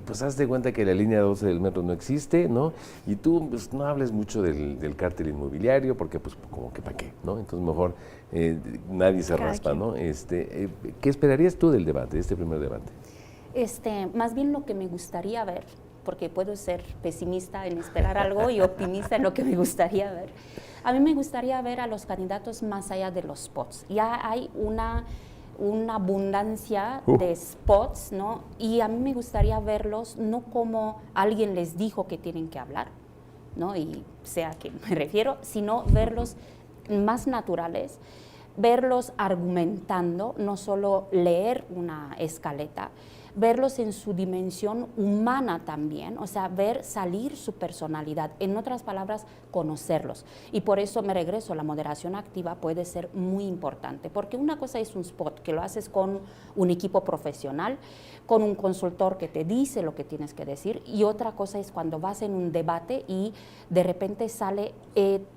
pues hazte cuenta que la línea 12 del metro no existe, ¿no? Y tú, pues no hables mucho del cártel inmobiliario, porque pues como que para qué, ¿no? Entonces mejor nadie se raspa, ¿no? ¿Qué esperarías tú del debate, de este primer debate? Más bien lo que me gustaría ver, porque puedo ser pesimista en esperar algo y optimista en lo que me gustaría ver. A mí me gustaría ver a los candidatos más allá de los spots. Ya hay una abundancia de spots, ¿no? Y a mí me gustaría verlos no como alguien les dijo que tienen que hablar, ¿no? Y sé a qué me refiero, sino verlos más naturales, verlos argumentando, no solo leer una escaleta, verlos en su dimensión humana también, o sea, ver salir su personalidad, en otras palabras, conocerlos. Y por eso me regreso, la moderación activa puede ser muy importante, porque una cosa es un spot, que lo haces con un equipo profesional, con un consultor que te dice lo que tienes que decir, y otra cosa es cuando vas en un debate y de repente sale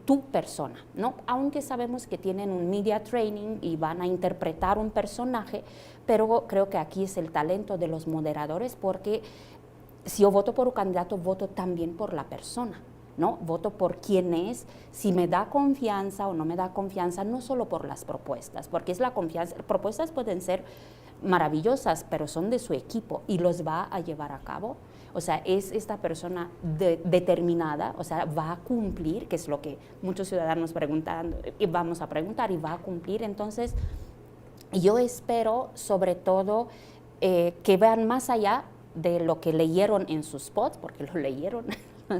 tu persona, ¿no? Aunque sabemos que tienen un media training y van a interpretar un personaje, pero creo que aquí es el talento de los moderadores, porque si yo voto por un candidato, voto también por la persona, ¿no? Voto por quién es, si me da confianza o no me da confianza, no solo por las propuestas, porque es la confianza, propuestas pueden ser maravillosas, pero son de su equipo y los va a llevar a cabo. O sea, es esta persona determinada, o sea, va a cumplir, que es lo que muchos ciudadanos preguntan, y vamos a preguntar, y va a cumplir. Entonces, yo espero, sobre todo, que vean más allá de lo que leyeron en sus spots, porque lo leyeron.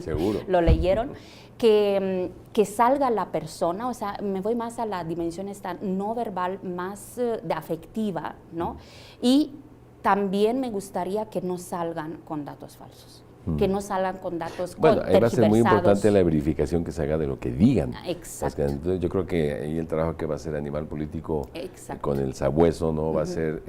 Seguro. Lo leyeron, que salga la persona, o sea, me voy más a la dimensión esta no verbal, más de afectiva, ¿no? Y también me gustaría que no salgan con datos falsos, que no salgan con datos Bueno, ahí va a ser muy tergiversados. importante la verificación que se haga de lo que digan. Exacto. Entonces, yo creo que ahí el trabajo que va a hacer Animal Político Exacto. con el sabueso, ¿no? Va a ser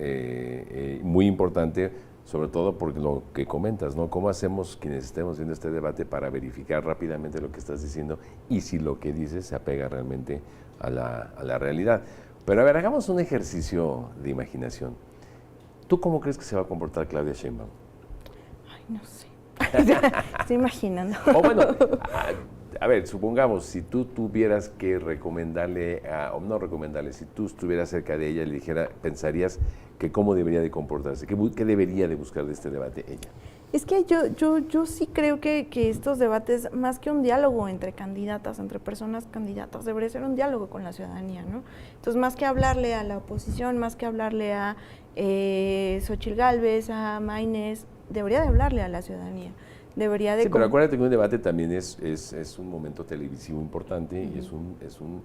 muy importante, sobre todo por lo que comentas, ¿no? ¿Cómo hacemos quienes estemos viendo este debate para verificar rápidamente lo que estás diciendo y si lo que dices se apega realmente a la realidad? Pero a ver, hagamos un ejercicio de imaginación. ¿Tú cómo crees que se va a comportar Claudia Sheinbaum? Ay, no sé. Estoy imaginando. O bueno, a ver, supongamos, si tú tuvieras que recomendarle, o no recomendarle, si tú estuvieras cerca de ella y le dijera, pensarías que cómo debería de comportarse, qué debería de buscar de este debate ella. Es que yo sí creo que estos debates, más que un diálogo entre candidatas, entre personas candidatas, debería ser un diálogo con la ciudadanía, ¿no? Entonces, más que hablarle a la oposición, más que hablarle a Xóchitl Gálvez, a Maynes, debería de hablarle a la ciudadanía. Debería de... Sí, pero acuérdate que un debate también es un momento televisivo importante y es un,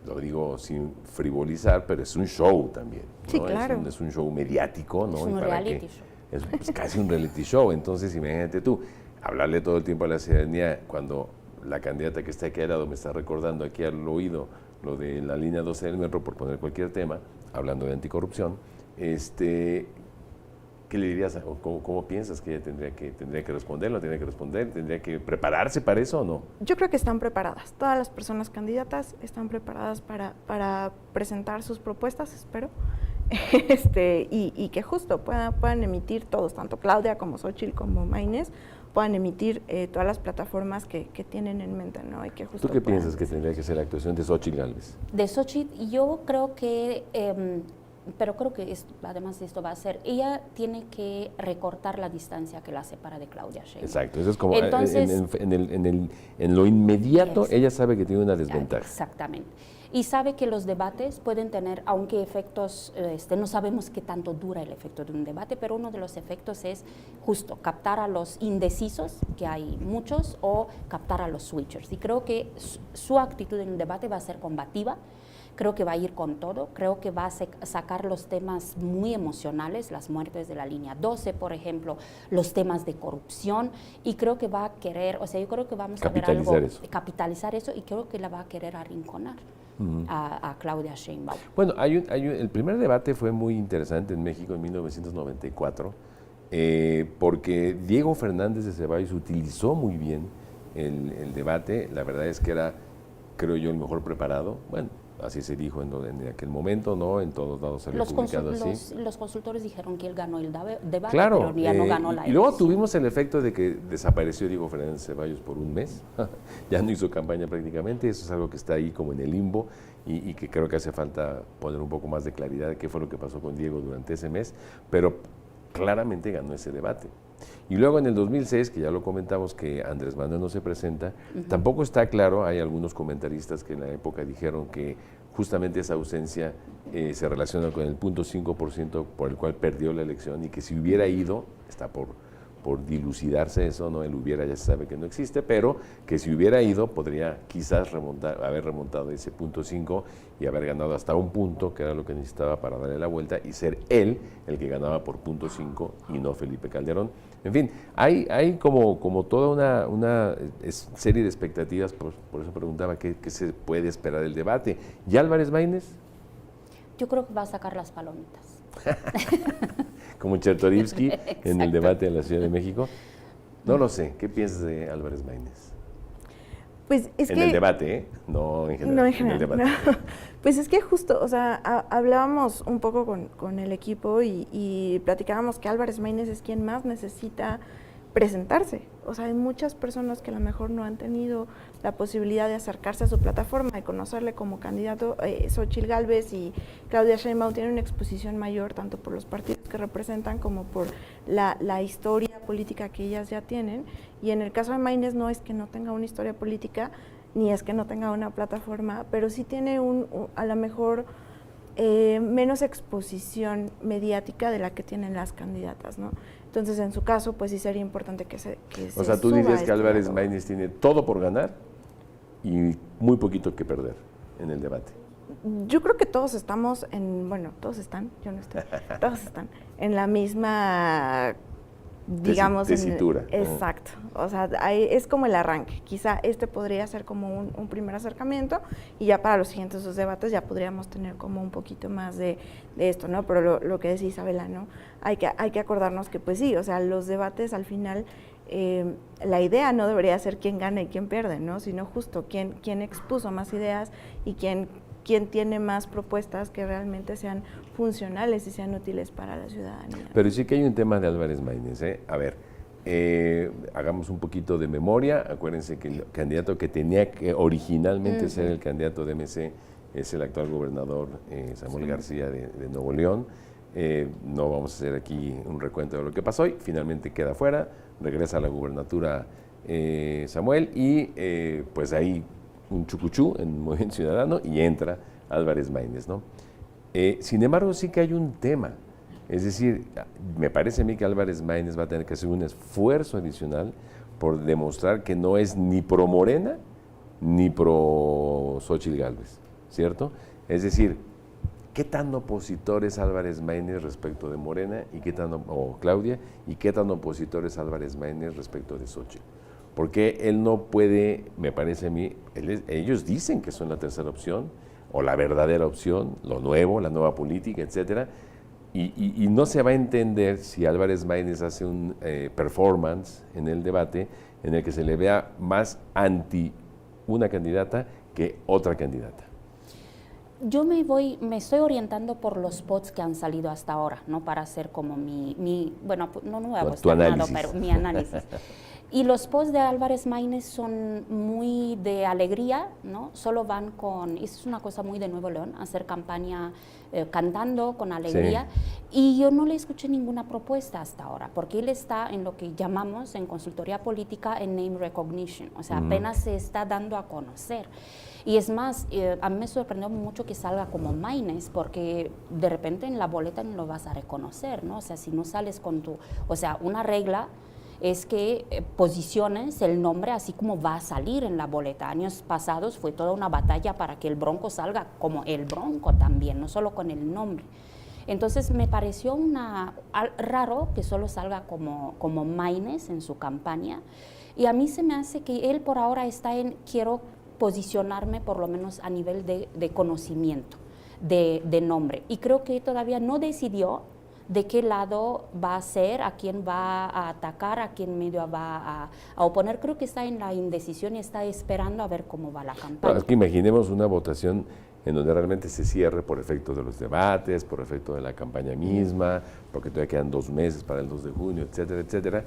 lo digo sin frivolizar, pero es un show también, ¿no? Sí, claro. Es un show mediático, ¿no? Es un Y para reality show. Es pues, casi un reality show. Entonces, imagínate tú, hablarle todo el tiempo a la ciudadanía cuando la candidata que está aquí al lado me está recordando aquí al oído lo de la línea 12 del metro, por poner cualquier tema, hablando de anticorrupción, ¿qué le dirías? ¿Cómo piensas que ella tendría que responder? ¿No tendría que responder? ¿Tendría que prepararse para eso o no? Yo creo que están preparadas. Todas las personas candidatas están preparadas para presentar sus propuestas, espero. Y que justo puedan emitir todos, tanto Claudia como Xóchitl como Maynes, puedan emitir todas las plataformas que tienen en mente, ¿no? Y que justo ¿Tú qué piensas que tendría que ser la actuación de Xóchitl Gálvez? De Xóchitl, yo creo que, pero creo que además de esto va a ser, ella tiene que recortar la distancia que la separa de Claudia Sheinbaum. Exacto, eso es como Entonces, en lo inmediato ella sabe que tiene una desventaja. Exactamente. Y sabe que los debates pueden tener, aunque efectos, no sabemos qué tanto dura el efecto de un debate, pero uno de los efectos es justo captar a los indecisos, que hay muchos, o captar a los switchers. Y creo que su actitud en un debate va a ser combativa, creo que va a ir con todo, creo que va a sacar los temas muy emocionales, las muertes de la línea 12, por ejemplo, los temas de corrupción, y creo que va a querer, o sea, yo creo que vamos a ver algo, capitalizar eso, y creo que la va a querer arrinconar. A Claudia Sheinbaum. Bueno, el primer debate fue muy interesante en México en 1994, porque Diego Fernández de Ceballos utilizó muy bien el debate. La verdad es que era, creo yo, el mejor preparado. Bueno, así se dijo en aquel momento, ¿no? En todos lados salió publicado así. Los consultores dijeron que él ganó el debate, claro, pero ya no ganó la elección. Y luego tuvimos el efecto de que desapareció Diego Fernández Ceballos por un mes, ya no hizo campaña prácticamente. Eso es algo que está ahí como en el limbo y que creo que hace falta poner un poco más de claridad de qué fue lo que pasó con Diego durante ese mes, pero claramente ganó ese debate. Y luego en el 2006, que ya lo comentamos, que Andrés Manuel no se presenta, tampoco está claro. Hay algunos comentaristas que en la época dijeron que justamente esa ausencia se relaciona con el 0.5% por el cual perdió la elección y que si hubiera ido, está por dilucidarse eso, ¿no? El hubiera ya se sabe que no existe, pero que si hubiera ido podría quizás haber remontado ese punto 5 y haber ganado hasta un punto, que era lo que necesitaba para darle la vuelta, y ser él el que ganaba por punto 5 y no Felipe Calderón. En fin, hay como toda una serie de expectativas, por eso preguntaba qué se puede esperar del debate. ¿Y Álvarez Maínez? Yo creo que va a sacar las palomitas. Como Chertorivsky en el debate en la Ciudad de México. No lo sé. ¿Qué piensas de Álvarez Maínez? Pues es en que, el debate, ¿eh? No en general. No en general. En el debate. No. Pues es que justo, o sea, hablábamos un poco con el equipo y platicábamos que Álvarez Maínez es quien más necesita presentarse. O sea, hay muchas personas que a lo mejor no han tenido la posibilidad de acercarse a su plataforma y conocerle como candidato. Xóchitl Gálvez y Claudia Sheinbaum tienen una exposición mayor tanto por los partidos que representan como por la historia política que ellas ya tienen. Y en el caso de Maínez no es que no tenga una historia política, ni es que no tenga una plataforma, pero sí tiene a lo mejor menos exposición mediática de la que tienen las candidatas, ¿no? Entonces, en su caso, pues sí sería importante que se O sea, tú dirías que Álvarez Maínez tiene todo por ganar y muy poquito que perder en el debate. Yo creo que todos estamos todos están, yo no estoy, todos están en la misma, digamos, tesitura. Exacto. O sea, es como el arranque. Quizá podría ser como un primer acercamiento y ya para los siguientes dos debates ya podríamos tener como un poquito más de esto, ¿no? Pero lo que decía Isabela, ¿no? Hay que acordarnos que pues sí, o sea, los debates al final, la idea no debería ser quién gana y quién pierde, ¿no? Sino justo quién expuso más ideas y quién tiene más propuestas que realmente sean funcionales y sean útiles para la ciudadanía. Pero sí que hay un tema de Álvarez Maínez, ¿eh? A ver, hagamos un poquito de memoria. Acuérdense que el candidato que tenía que originalmente ser el candidato de MC es el actual gobernador Samuel García de Nuevo León. No vamos a hacer aquí un recuento de lo que pasó y finalmente queda fuera, regresa a la gubernatura Samuel y pues ahí un chucuchú en Movimiento Ciudadano y entra Álvarez Maínez, ¿no? Sin embargo, sí que hay un tema, es decir, me parece a mí que Álvarez Maínez va a tener que hacer un esfuerzo adicional por demostrar que no es ni pro Morena ni pro Xóchitl Gálvez, ¿cierto? Es decir, ¿qué tan opositor es Álvarez Maínez respecto de Morena o Claudia y qué tan opositor es Álvarez Maínez respecto de Xóchitl? Porque él no puede, me parece a mí, ellos dicen que son la tercera opción o la verdadera opción, lo nuevo, la nueva política, etcétera, y no se va a entender si Álvarez Maínez hace un performance en el debate en el que se le vea más anti una candidata que otra candidata. Yo me estoy orientando por los spots que han salido hasta ahora, ¿no? Para hacer como bueno, no nuevo, pero mi análisis. Y los posts de Álvarez Maínez son muy de alegría, ¿no? Solo van es una cosa muy de Nuevo León, hacer campaña cantando con alegría. Sí. Y yo no le escuché ninguna propuesta hasta ahora, porque él está en lo que llamamos en consultoría política en name recognition, o sea, apenas se está dando a conocer. Y es más, a mí me sorprendió mucho que salga como Maínez, porque de repente en la boleta no lo vas a reconocer, ¿no? O sea, si no sales con una regla es que posiciones el nombre así como va a salir en la boleta. Años pasados fue toda una batalla para que el Bronco salga como el Bronco también, no solo con el nombre. Entonces me pareció raro que solo salga como Maínez en su campaña, y a mí se me hace que él por ahora está quiero posicionarme por lo menos a nivel de conocimiento, de nombre, y creo que todavía no decidió de qué lado va a ser, a quién va a atacar, a quién medio va a oponer. Creo que está en la indecisión y está esperando a ver cómo va la campaña. No, es que imaginemos una votación en donde realmente se cierre por efecto de los debates, por efecto de la campaña misma, porque todavía quedan 2 meses para el 2 de junio, etcétera, etcétera,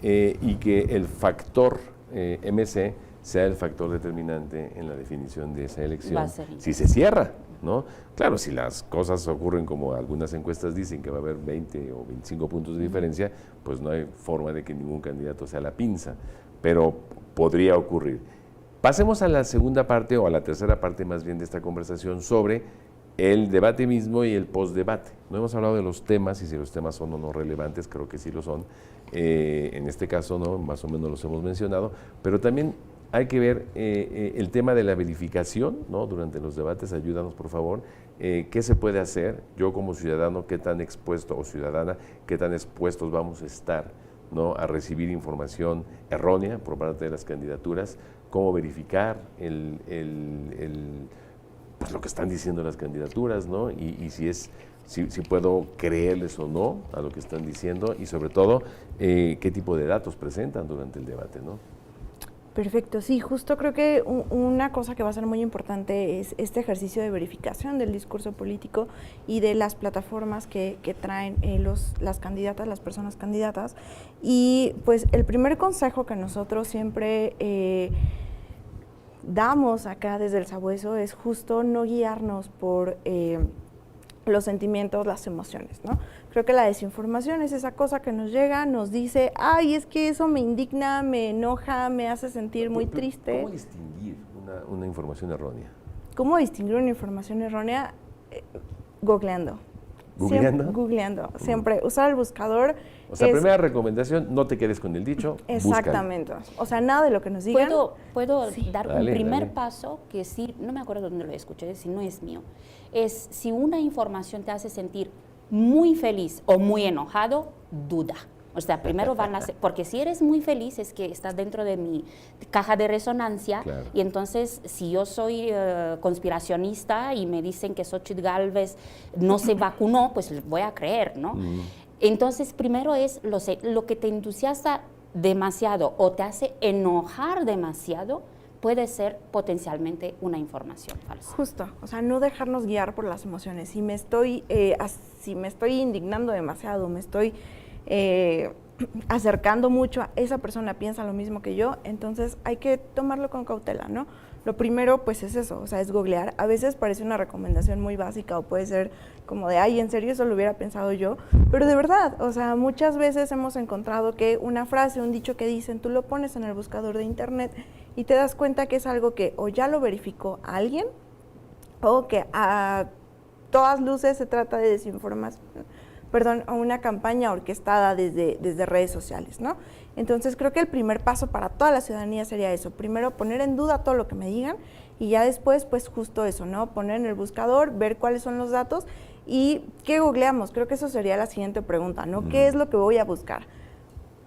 y que el factor MC sea el factor determinante en la definición de esa elección, si se cierra, ¿no? Claro, si las cosas ocurren como algunas encuestas dicen que va a haber 20 o 25 puntos de diferencia, pues no hay forma de que ningún candidato sea la pinza, pero podría ocurrir. Pasemos a la segunda parte o a la tercera parte más bien de esta conversación sobre el debate mismo y el postdebate. No hemos hablado de los temas y si los temas son o no relevantes, creo que sí lo son. en este caso, ¿no? Más o menos los hemos mencionado, pero también hay que ver el tema de la verificación, ¿no? Durante los debates, ayúdanos por favor, qué se puede hacer, yo como ciudadano, qué tan expuesto, o ciudadana, qué tan expuestos vamos a estar, ¿no? A recibir información errónea por parte de las candidaturas, cómo verificar pues lo que están diciendo las candidaturas, ¿no? Y si puedo creerles o no a lo que están diciendo, y sobre todo, qué tipo de datos presentan durante el debate, ¿no? Perfecto, sí, justo creo que una cosa que va a ser muy importante es este ejercicio de verificación del discurso político y de las plataformas que traen las candidatas, las personas candidatas. Y pues el primer consejo que nosotros siempre damos acá desde el Sabueso es justo no guiarnos por los sentimientos, las emociones, ¿no? Creo que la desinformación es esa cosa que nos llega, nos dice, ay, es que eso me indigna, me enoja, me hace sentir muy triste. ¿Cómo distinguir una información errónea? ¿Cómo distinguir una información errónea? Googleando. ¿Googleando? Googleando, siempre. Usar el buscador. O sea, primera recomendación, no te quedes con el dicho, exactamente. Búscalo. O sea, nada de lo que nos digan. ¿Puedo sí. dar un primer paso que sí, no me acuerdo dónde lo escuché, si no es mío? Es si una información te hace sentir muy feliz o muy enojado, duda. O sea, primero van a ser, porque si eres muy feliz es que estás dentro de mi caja de resonancia, claro. Y entonces si yo soy conspiracionista y me dicen que Xóchitl Gálvez no se vacunó, pues les voy a creer, ¿no? Entonces primero es lo que te entusiasma demasiado o te hace enojar demasiado, puede ser potencialmente una información falsa. Justo, o sea, no dejarnos guiar por las emociones. Si me estoy indignando demasiado, me estoy acercando mucho a esa persona, piensa lo mismo que yo, entonces hay que tomarlo con cautela, ¿no? Lo primero, pues es eso, o sea, es googlear. A veces parece una recomendación muy básica o puede ser como de, ay, ¿en serio eso lo hubiera pensado yo? Pero de verdad, o sea, muchas veces hemos encontrado que una frase, un dicho que dicen, tú lo pones en el buscador de internet y te das cuenta que es algo que o ya lo verificó alguien o que a todas luces se trata de desinformación. A una campaña orquestada desde redes sociales, ¿no? Entonces creo que el primer paso para toda la ciudadanía sería eso, primero poner en duda todo lo que me digan y ya después pues justo eso, ¿no? Poner en el buscador, ver cuáles son los datos y ¿qué googleamos? Creo que eso sería la siguiente pregunta, ¿no? ¿Qué es lo que voy a buscar?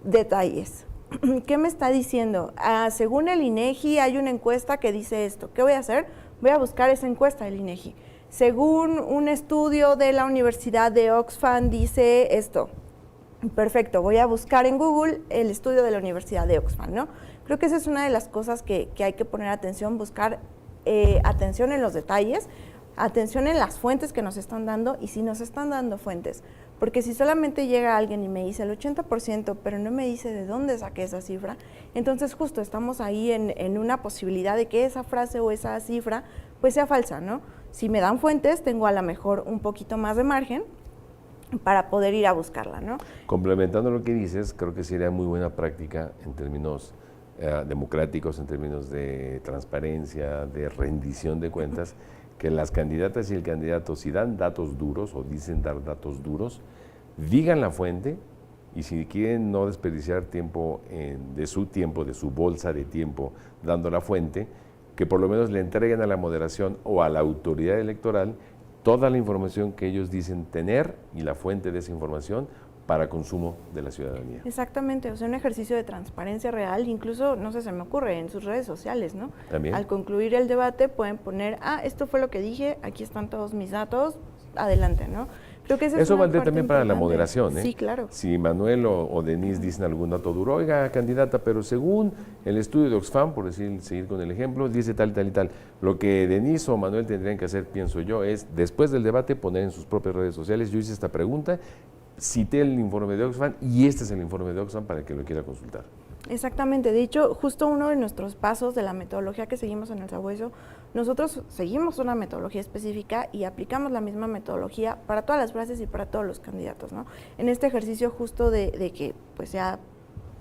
Detalles. ¿Qué me está diciendo? Según el INEGI hay una encuesta que dice esto, ¿qué voy a hacer? Voy a buscar esa encuesta del INEGI. Según un estudio de la Universidad de Oxfam dice esto. Perfecto, voy a buscar en Google el estudio de la Universidad de Oxfam, ¿no? Creo que esa es una de las cosas que hay que poner atención, buscar atención en los detalles, atención en las fuentes que nos están dando y si nos están dando fuentes. Porque si solamente llega alguien y me dice el 80%, pero no me dice de dónde saqué esa cifra, entonces justo estamos ahí en una posibilidad de que esa frase o esa cifra pues sea falsa, ¿no? Si me dan fuentes, tengo a lo mejor un poquito más de margen para poder ir a buscarla, ¿no? Complementando lo que dices, creo que sería muy buena práctica en términos democráticos, en términos de transparencia, de rendición de cuentas, que las candidatas y el candidato, si dan datos duros o dicen dar datos duros, digan la fuente y si quieren no desperdiciar tiempo de su bolsa de tiempo dando la fuente, que por lo menos le entreguen a la moderación o a la autoridad electoral toda la información que ellos dicen tener y la fuente de esa información para consumo de la ciudadanía. Exactamente, o sea, un ejercicio de transparencia real, incluso, no sé, se me ocurre, en sus redes sociales, ¿no? También. Al concluir el debate pueden poner, esto fue lo que dije, aquí están todos mis datos, adelante, ¿no? Creo que eso valdría también para la moderación, ¿eh? Sí, claro. Si Manuel o Denise dicen algún dato duro, oiga, candidata, pero según el estudio de Oxfam, por seguir con el ejemplo, dice tal y tal y tal. Lo que Denise o Manuel tendrían que hacer, pienso yo, es después del debate poner en sus propias redes sociales, yo hice esta pregunta, cité el informe de Oxfam y este es el informe de Oxfam para el que lo quiera consultar. Exactamente, de hecho, justo uno de nuestros pasos de la metodología que seguimos en el Sabueso, nosotros seguimos una metodología específica y aplicamos la misma metodología para todas las frases y para todos los candidatos, ¿no? En este ejercicio justo de que pues sea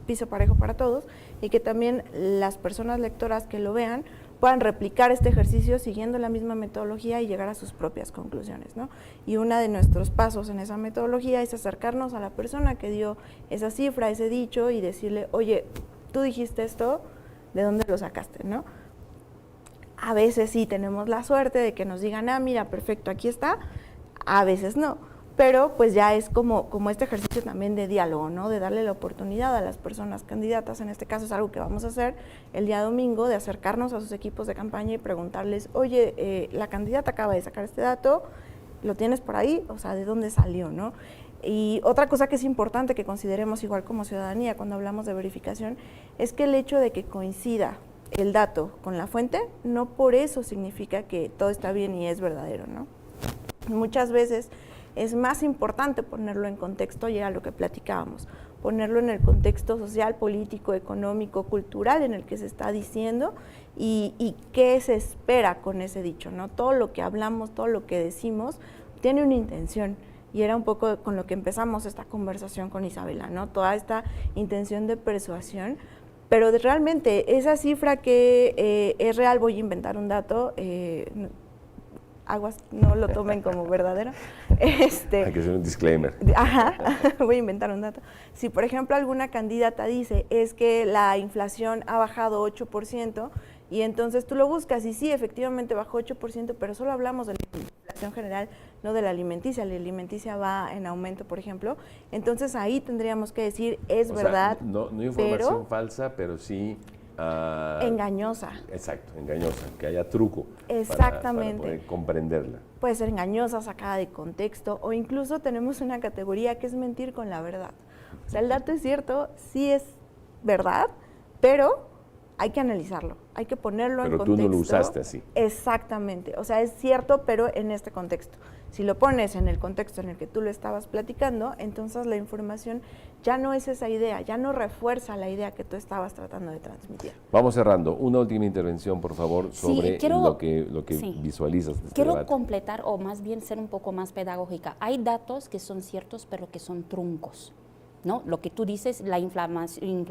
piso parejo para todos y que también las personas lectoras que lo vean puedan replicar este ejercicio siguiendo la misma metodología y llegar a sus propias conclusiones, ¿no? Y uno de nuestros pasos en esa metodología es acercarnos a la persona que dio esa cifra, ese dicho, y decirle, oye, tú dijiste esto, ¿de dónde lo sacaste, no? A veces sí tenemos la suerte de que nos digan, mira, perfecto, aquí está, a veces no. Pero pues ya es como este ejercicio también de diálogo, ¿no? De darle la oportunidad a las personas candidatas, en este caso es algo que vamos a hacer el día domingo, de acercarnos a sus equipos de campaña y preguntarles, oye, la candidata acaba de sacar este dato, ¿lo tienes por ahí? O sea, ¿de dónde salió, no? Y otra cosa que es importante que consideremos igual como ciudadanía cuando hablamos de verificación, es que el hecho de que coincida el dato con la fuente, no por eso significa que todo está bien y es verdadero, ¿no? Muchas veces es más importante ponerlo en contexto, y era lo que platicábamos, ponerlo en el contexto social, político, económico, cultural en el que se está diciendo y qué se espera con ese dicho, ¿no? Todo lo que hablamos, todo lo que decimos tiene una intención, y era un poco con lo que empezamos esta conversación con Isabela, ¿no? Toda esta intención de persuasión, pero realmente esa cifra que es real, voy a inventar un dato, aguas, no lo tomen como verdadero. Hay que hacer un disclaimer. Ajá, voy a inventar un dato. Si, por ejemplo, alguna candidata dice, es que la inflación ha bajado 8%, y entonces tú lo buscas, y sí, efectivamente bajó 8%, pero solo hablamos de la inflación general, no de la alimenticia va en aumento, por ejemplo, entonces ahí tendríamos que decir, es verdad, sea, no información falsa, pero sí... engañosa. Exacto, engañosa, que haya truco. Exactamente. Para poder comprenderla. Puede ser engañosa, sacada de contexto, o incluso tenemos una categoría que es mentir con la verdad. O sea, el dato es cierto, sí es verdad, pero hay que analizarlo, hay que ponerlo en contexto. Pero tú no lo usaste así. Exactamente, o sea, es cierto, pero en este contexto. Si lo pones en el contexto en el que tú lo estabas platicando, entonces la información ya no es esa idea, ya no refuerza la idea que tú estabas tratando de transmitir. Vamos cerrando. Una última intervención, por favor, sobre lo que sí, visualizas de este quiero debate. completar, o más bien ser un poco más pedagógica. Hay datos que son ciertos, pero que son truncos, ¿no? Lo que tú dices, la inflación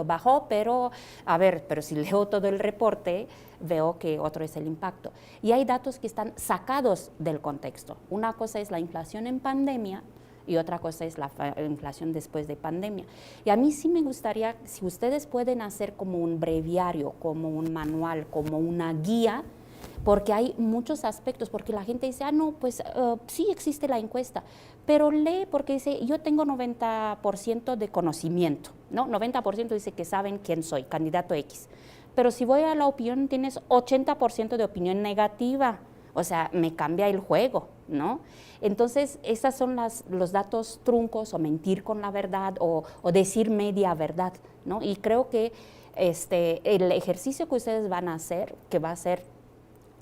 bajó, pero, a ver, pero si leo todo el reporte, veo que otro es el impacto. Y hay datos que están sacados del contexto. Una cosa es la inflación en pandemia y otra cosa es la inflación después de pandemia. Y a mí sí me gustaría, si ustedes pueden hacer como un breviario, como un manual, como una guía, porque hay muchos aspectos, porque la gente dice, no, pues sí existe la encuesta, pero lee porque dice, yo tengo 90% de conocimiento, ¿no? 90% dice que saben quién soy, candidato X. Pero si voy a la opinión, tienes 80% de opinión negativa, o sea, me cambia el juego, ¿no? Entonces, esos son los datos truncos, o mentir con la verdad, o decir media verdad, ¿no? Y creo que el ejercicio que ustedes van a hacer, que va a ser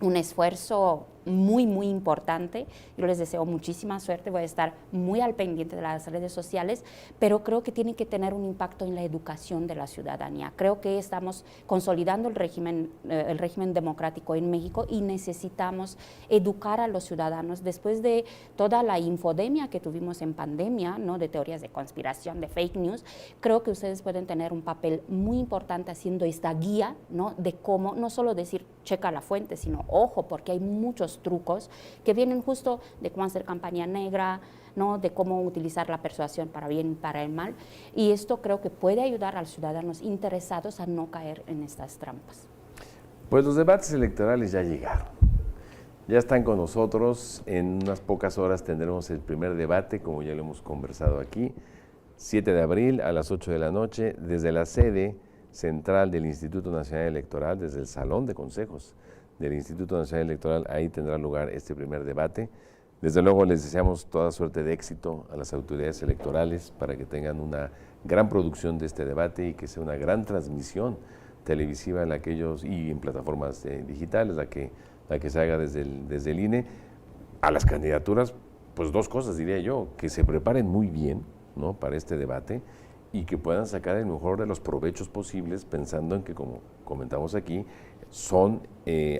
un esfuerzo muy, muy importante. Yo les deseo muchísima suerte, voy a estar muy al pendiente de las redes sociales, pero creo que tiene que tener un impacto en la educación de la ciudadanía. Creo que estamos consolidando el régimen democrático en México y necesitamos educar a los ciudadanos después de toda la infodemia que tuvimos en pandemia, ¿no? De teorías de conspiración, de fake news. Creo que ustedes pueden tener un papel muy importante haciendo esta guía, ¿no? De cómo, no solo decir checa la fuente, sino ojo, porque hay muchos trucos que vienen justo de cómo hacer campaña negra, ¿no? De cómo utilizar la persuasión para bien y para el mal, y esto creo que puede ayudar a los ciudadanos interesados a no caer en estas trampas. Pues los debates electorales ya llegaron, ya están con nosotros. En unas pocas horas tendremos el primer debate, como ya lo hemos conversado aquí, 7 de abril a las 8 de la noche, desde la sede central del Instituto Nacional Electoral, desde el Salón de Consejos del Instituto Nacional Electoral. Ahí tendrá lugar este primer debate. Desde luego les deseamos toda suerte de éxito a las autoridades electorales para que tengan una gran producción de este debate y que sea una gran transmisión televisiva y en plataformas digitales, la que se haga desde el INE. A las candidaturas, pues dos cosas diría yo: que se preparen muy bien, ¿no?, para este debate, y que puedan sacar el mejor de los provechos posibles, pensando en que, como comentamos aquí, son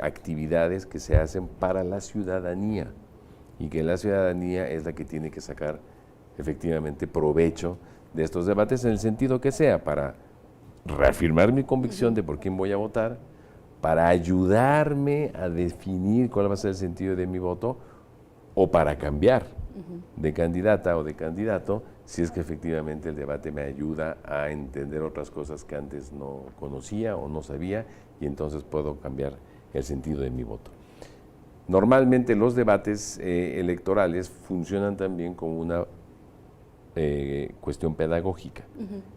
actividades que se hacen para la ciudadanía, y que la ciudadanía es la que tiene que sacar efectivamente provecho de estos debates, en el sentido que sea, para reafirmar mi convicción de por quién voy a votar, para ayudarme a definir cuál va a ser el sentido de mi voto o para cambiar de candidata o de candidato, si es que efectivamente el debate me ayuda a entender otras cosas que antes no conocía o no sabía y entonces puedo cambiar el sentido de mi voto. Normalmente los debates electorales funcionan también como una cuestión pedagógica,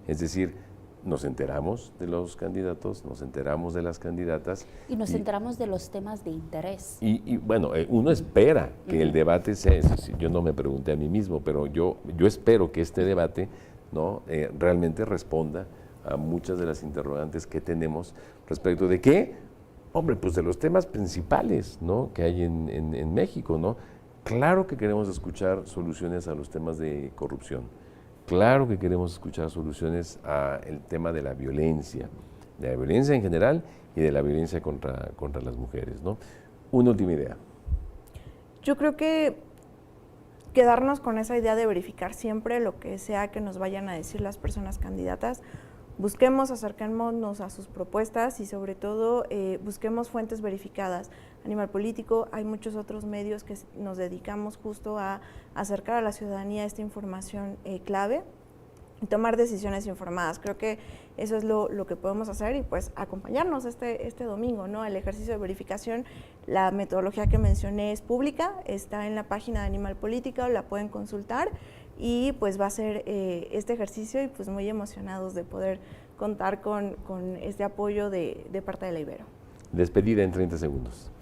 es decir, nos enteramos de los candidatos, nos enteramos de las candidatas. Y nos enteramos de los temas de interés. Y bueno, uno espera que el debate sea, yo no me pregunté a mí mismo, pero yo espero que este debate, ¿no? Realmente responda a muchas de las interrogantes que tenemos respecto de qué, hombre, pues de los temas principales, ¿no? Que hay en México, ¿no? Claro que queremos escuchar soluciones a los temas de corrupción. Claro que queremos escuchar soluciones al tema de la violencia en general y de la violencia contra las mujeres, ¿no? Una última idea. Yo creo que quedarnos con esa idea de verificar siempre lo que sea que nos vayan a decir las personas candidatas, busquemos, acerquémonos a sus propuestas y sobre todo busquemos fuentes verificadas. Animal Político, hay muchos otros medios que nos dedicamos justo a acercar a la ciudadanía esta información clave y tomar decisiones informadas. Creo que eso es lo que podemos hacer y pues acompañarnos este domingo, ¿no? El ejercicio de verificación, la metodología que mencioné es pública, está en la página de Animal Político, la pueden consultar y pues va a ser este ejercicio y pues muy emocionados de poder contar con este apoyo de parte de la Ibero. Despedida en 30 segundos.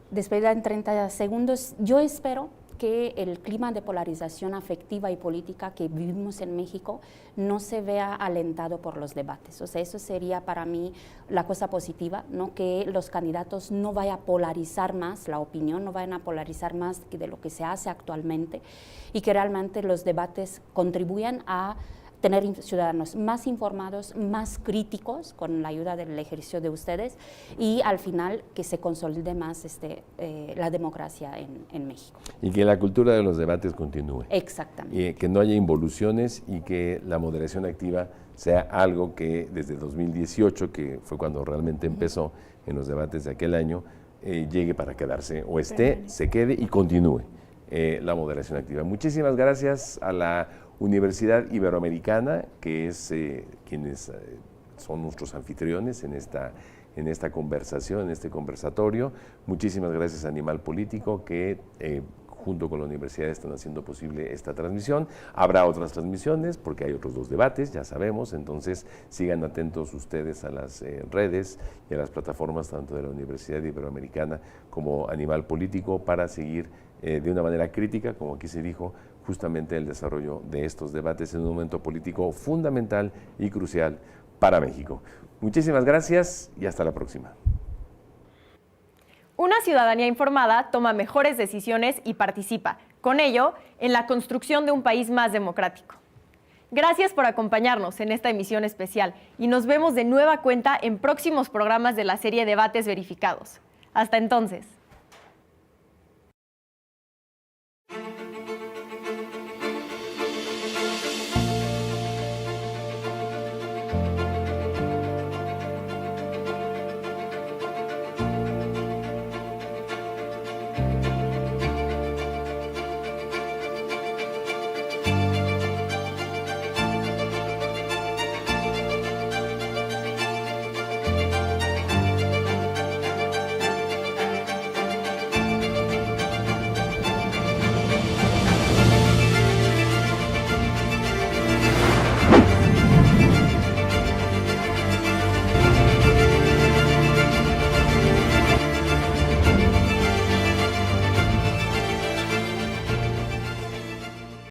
Despedida en 30 segundos. Yo espero que el clima de polarización afectiva y política que vivimos en México no se vea alentado por los debates. O sea, eso sería para mí la cosa positiva, ¿no? Que los candidatos no vayan a polarizar más la opinión, no vayan a polarizar más de lo que se hace actualmente y que realmente los debates contribuyan a tener ciudadanos más informados, más críticos, con la ayuda del ejercicio de ustedes, y al final que se consolide más la democracia en México. Y que la cultura de los debates continúe. Exactamente. Y que no haya involuciones y que la moderación activa sea algo que desde 2018, que fue cuando realmente empezó en los debates de aquel año, llegue para quedarse, o se quede y continúe la moderación activa. Muchísimas gracias a la Universidad Iberoamericana, que es quienes son nuestros anfitriones en esta conversación, en este conversatorio. Muchísimas gracias a Animal Político, que junto con la universidad están haciendo posible esta transmisión. Habrá otras transmisiones porque hay otros 2 debates, ya sabemos, entonces sigan atentos ustedes a las redes y a las plataformas tanto de la Universidad Iberoamericana como Animal Político para seguir de una manera crítica, como aquí se dijo, justamente el desarrollo de estos debates en un momento político fundamental y crucial para México. Muchísimas gracias y hasta la próxima. Una ciudadanía informada toma mejores decisiones y participa, con ello, en la construcción de un país más democrático. Gracias por acompañarnos en esta emisión especial y nos vemos de nueva cuenta en próximos programas de la serie Debates Verificados. Hasta entonces.